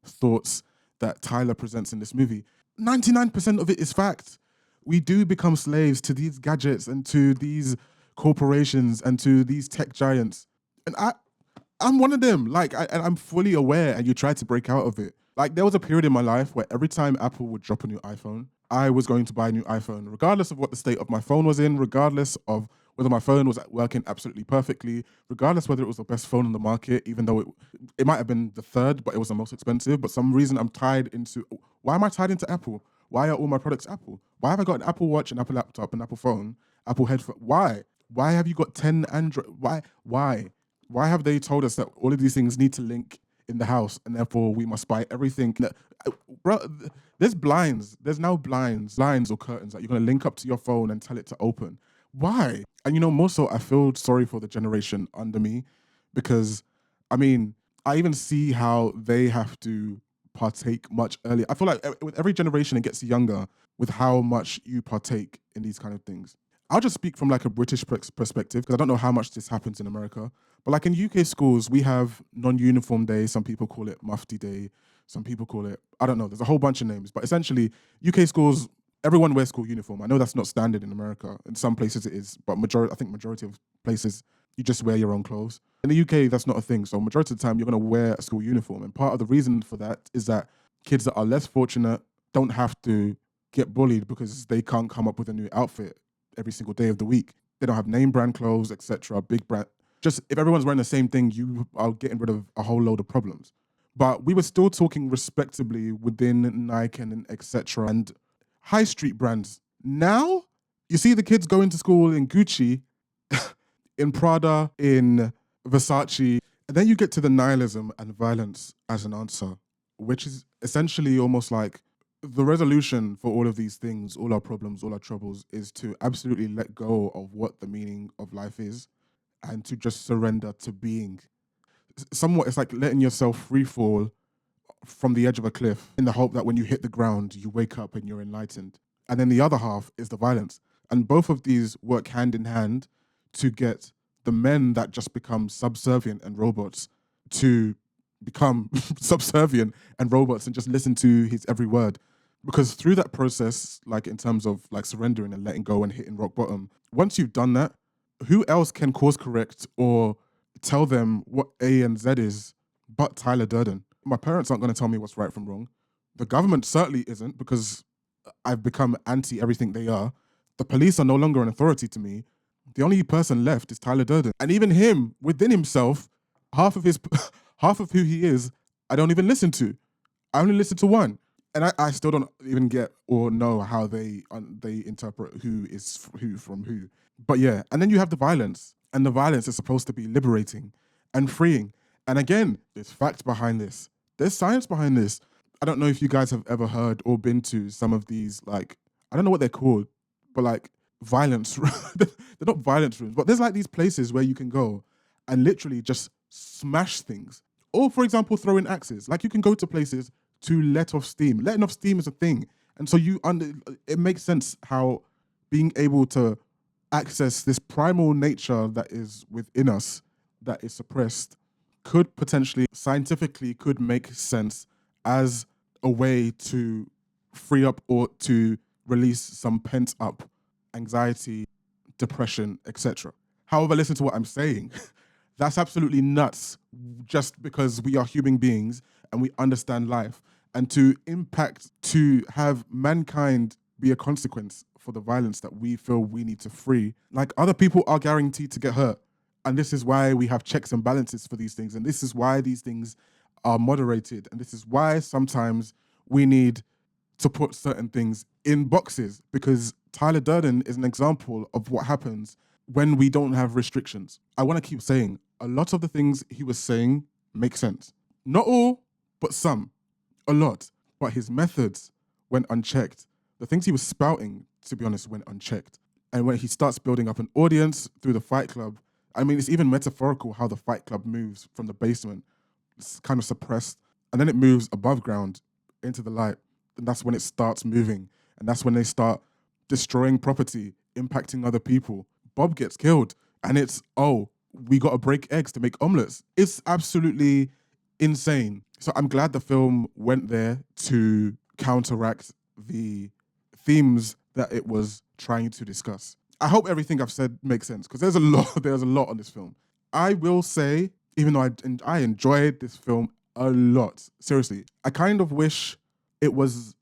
thoughts that Tyler presents in this movie. 99% of it is fact. We do become slaves to these gadgets and to these corporations and to these tech giants. And I'm one of them. And I'm fully aware, and you try to break out of it. Like, there was a period in my life where every time Apple would drop a new iPhone, I was going to buy a new iPhone, regardless of what the state of my phone was in, regardless of whether my phone was working absolutely perfectly, regardless whether it was the best phone on the market, even though it might have been the third, but it was the most expensive. But some reason why am I tied into Apple? Why are all my products Apple? Why have I got an Apple Watch, an Apple laptop, an Apple phone, Apple headphone? Why? Why have you got 10 Android? Why? Why have they told us that all of these things need to link in the house and therefore we must buy everything? Bro, there's blinds. There's now blinds or curtains that you're going to link up to your phone and tell it to open. Why? And more so, I feel sorry for the generation under me because, I mean, I even see how they have to partake much earlier. I feel like with every generation it gets younger with how much you partake in these kind of things. I'll just speak from like a British perspective because I don't know how much this happens in America. But like in UK schools, we have non-uniform day. Some people call it Mufti Day. Some people call it, I don't know, there's a whole bunch of names. But essentially, UK schools, everyone wears school uniform. I know that's not standard in America. In some places it is, but I think majority of places, you just wear your own clothes. In the UK, that's not a thing. So majority of the time, you're going to wear a school uniform. And part of the reason for that is that kids that are less fortunate don't have to get bullied because they can't come up with a new outfit every single day of the week. They don't have name brand clothes, etc. Big brand. Just if everyone's wearing the same thing, you are getting rid of a whole load of problems. But we were still talking respectably within Nike and etc. and high street brands. Now, you see the kids going to school in Gucci, in Prada, in Versace, and then you get to the nihilism and violence as an answer, which is essentially almost like the resolution for all of these things, all our problems, all our troubles, is to absolutely let go of what the meaning of life is and to just surrender to being. Somewhat, it's like letting yourself free fall from the edge of a cliff in the hope that when you hit the ground, you wake up and you're enlightened. And then the other half is the violence. And both of these work hand in hand to get the men that just become subservient and robots to become subservient and robots and just listen to his every word. Because through that process, like in terms of like surrendering and letting go and hitting rock bottom, once you've done that, who else can course correct or tell them what A and Z is but Tyler Durden? My parents aren't going to tell me what's right from wrong. The government certainly isn't, because I've become anti everything they are. The police are no longer an authority to me. The only person left is Tyler Durden. And even him, within himself, half of who he is, I don't even listen to. I only listen to one. And I still don't even get or know how they interpret who is who from who. But yeah, and then you have the violence. And the violence is supposed to be liberating and freeing. And again, there's facts behind this. There's science behind this. I don't know if you guys have ever heard or been to some of these, like, I don't know what they're called, but like violence. They're not violence rooms, but there's like these places where you can go and literally just smash things. Or for example, throw in axes. Like you can go to places to let off steam. Letting off steam is a thing. And so it makes sense how being able to access this primal nature that is within us, that is suppressed, could potentially, scientifically, could make sense as a way to free up or to release some pent up anxiety, depression, etc. However, listen to what I'm saying. That's absolutely nuts, just because we are human beings and we understand life. And to have mankind be a consequence for the violence that we feel we need to free, like other people are guaranteed to get hurt. And this is why we have checks and balances for these things. And this is why these things are moderated. And this is why sometimes we need to put certain things in boxes, because Tyler Durden is an example of what happens when we don't have restrictions. I want to keep saying a lot of the things he was saying make sense. Not all, but some. A lot. But his methods went unchecked. The things he was spouting, to be honest, went unchecked. And when he starts building up an audience through the Fight Club, I mean, it's even metaphorical how the Fight Club moves from the basement. It's kind of suppressed. And then it moves above ground into the light. And that's when it starts moving. And that's when they start destroying property, impacting other people. Bob gets killed. And it's, oh, we got to break eggs to make omelets. It's absolutely insane. So I'm glad the film went there to counteract the themes that it was trying to discuss. I hope everything I've said makes sense, because there's a lot on this film. I will say, even though I enjoyed this film a lot, seriously, I kind of wish it was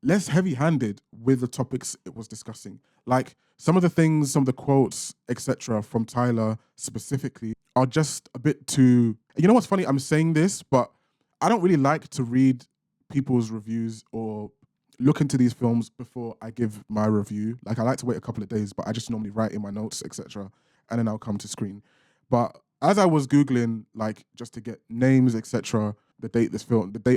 less heavy-handed with the topics it was discussing. Like some of the things, some of the quotes, etc. from Tyler specifically are just a bit too... You know what's funny? I'm saying this, but I don't really like to read people's reviews or look into these films before I give my review. Like I like to wait a couple of days, but I just normally write in my notes, etc. And then I'll come to screen. But as I was Googling, like just to get names, etc., the date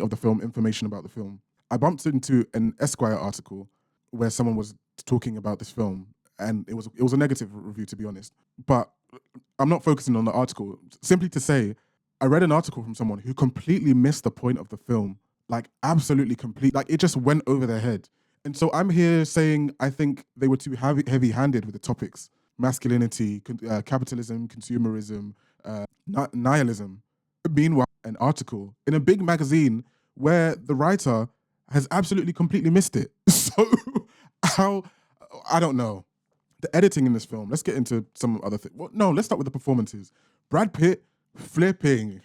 of the film, information about the film, I bumped into an Esquire article where someone was talking about this film, and it was a negative review, to be honest. But I'm not focusing on the article. Simply to say, I read an article from someone who completely missed the point of the film. Like absolutely complete. Like it just went over their head. And so I'm here saying I think they were too heavy-handed with the topics. Masculinity, capitalism, consumerism, nihilism. Meanwhile, an article in a big magazine where the writer has absolutely completely missed it. So I don't know. The editing in this film, let's get into some other things. Well, no, let's start with the performances. Brad Pitt, flipping.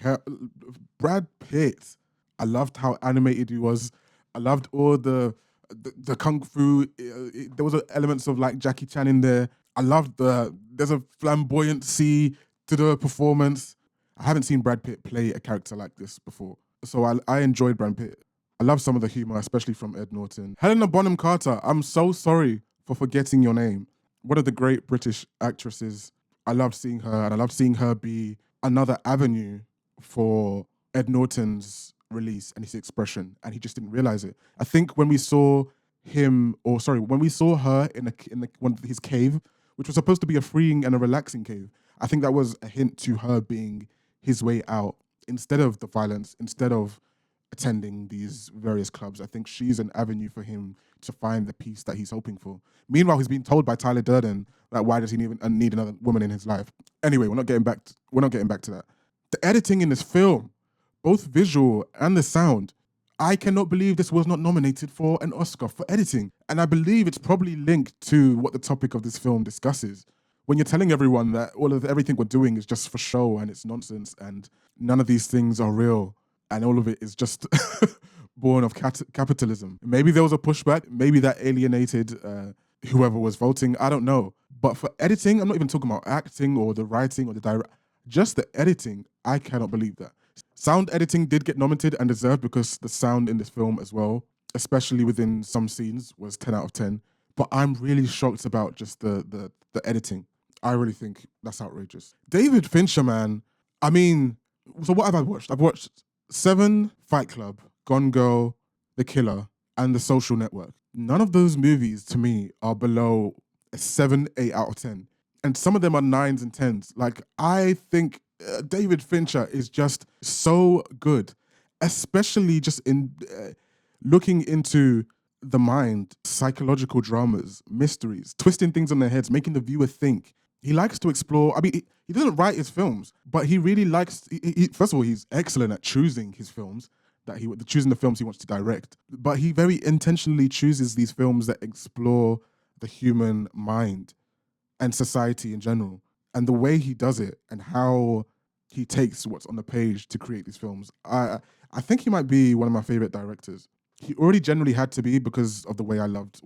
Brad Pitt. I loved how animated he was. I loved all the kung fu. There was elements of like Jackie Chan in there. I loved there's a flamboyancy to the performance. I haven't seen Brad Pitt play a character like this before. So I enjoyed Brad Pitt. I love some of the humor, especially from Ed Norton. Helena Bonham Carter, I'm so sorry for forgetting your name. One of the great British actresses. I loved seeing her, and I loved seeing her be another avenue for Ed Norton's release and his expression, and he just didn't realize it. I think when we saw when we saw her in his cave, which was supposed to be a freeing and a relaxing cave, I think that was a hint to her being his way out, instead of the violence, instead of attending these various clubs. I think she's an avenue for him to find the peace that he's hoping for. Meanwhile, he's being told by Tyler Durden that why does he even need another woman in his life? Anyway, we're not getting back to that. The editing in this film, both visual and the sound, I cannot believe this was not nominated for an Oscar for editing. And I believe it's probably linked to what the topic of this film discusses. When you're telling everyone that everything we're doing is just for show and it's nonsense and none of these things are real and all of it is just born of capitalism. Maybe there was a pushback. Maybe that alienated whoever was voting. I don't know. But for editing, I'm not even talking about acting or the writing or the direct. Just the editing, I cannot believe that. Sound editing did get nominated and deserved because the sound in this film as well, especially within some scenes, was 10 out of 10. But I'm really shocked about just the editing. I really think that's outrageous. David Fincher, man. I mean, so what have I watched? I've watched Seven, Fight Club, Gone Girl, The Killer, and The Social Network. None of those movies to me are below a 7, 8 out of 10. And some of them are 9s and 10s. Like, I think David Fincher is just so good, especially just in looking into the mind, psychological dramas, mysteries, twisting things on their heads, making the viewer think. He likes to explore. I mean, he doesn't write his films, but he really likes. First of all, he's excellent at choosing his films, choosing the films he wants to direct. But he very intentionally chooses these films that explore the human mind and society in general. And the way he does it and how he takes what's on the page to create these films, I think he might be one of my favorite directors. He already generally had to be because of the way I loved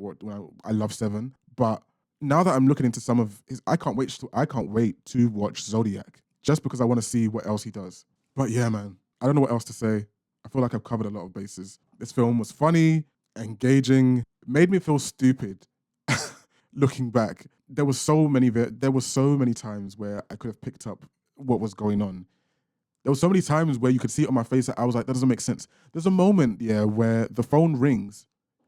I love Seven. But now that I'm looking into some of his, I can't wait to watch Zodiac just because I want to see what else he does. But yeah, man, I don't know what else to say. I feel like I've covered a lot of bases. This film was funny, engaging, made me feel stupid. Looking back, there were so many times where I could have picked up what was going on. There were so many times where you could see it on my face that I was like, that doesn't make sense. There's a moment, where the phone rings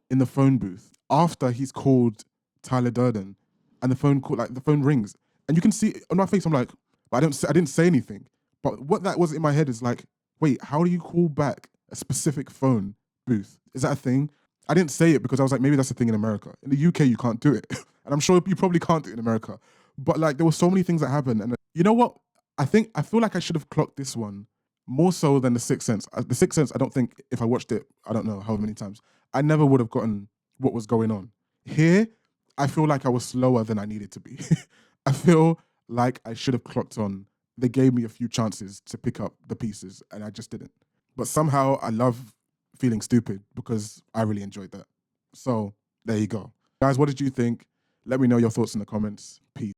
in the phone booth after he's called Tyler Durden, and the phone rings, and you can see on my face. I'm like, but I didn't say anything. But what that was in my head is like, wait, how do you call back a specific phone booth? Is that a thing? I didn't say it because I was like, maybe that's a thing in America. In the UK, you can't do it. And I'm sure you probably can't do it in America. But like, there were so many things that happened. And you know what? I feel like I should have clocked this one more so than The Sixth Sense. The Sixth Sense, I don't think if I watched it, I don't know how many times, I never would have gotten what was going on. Here, I feel like I was slower than I needed to be. I feel like I should have clocked on. They gave me a few chances to pick up the pieces and I just didn't. But somehow I love feeling stupid because I really enjoyed that. So there you go. Guys, what did you think? Let me know your thoughts in the comments. Peace.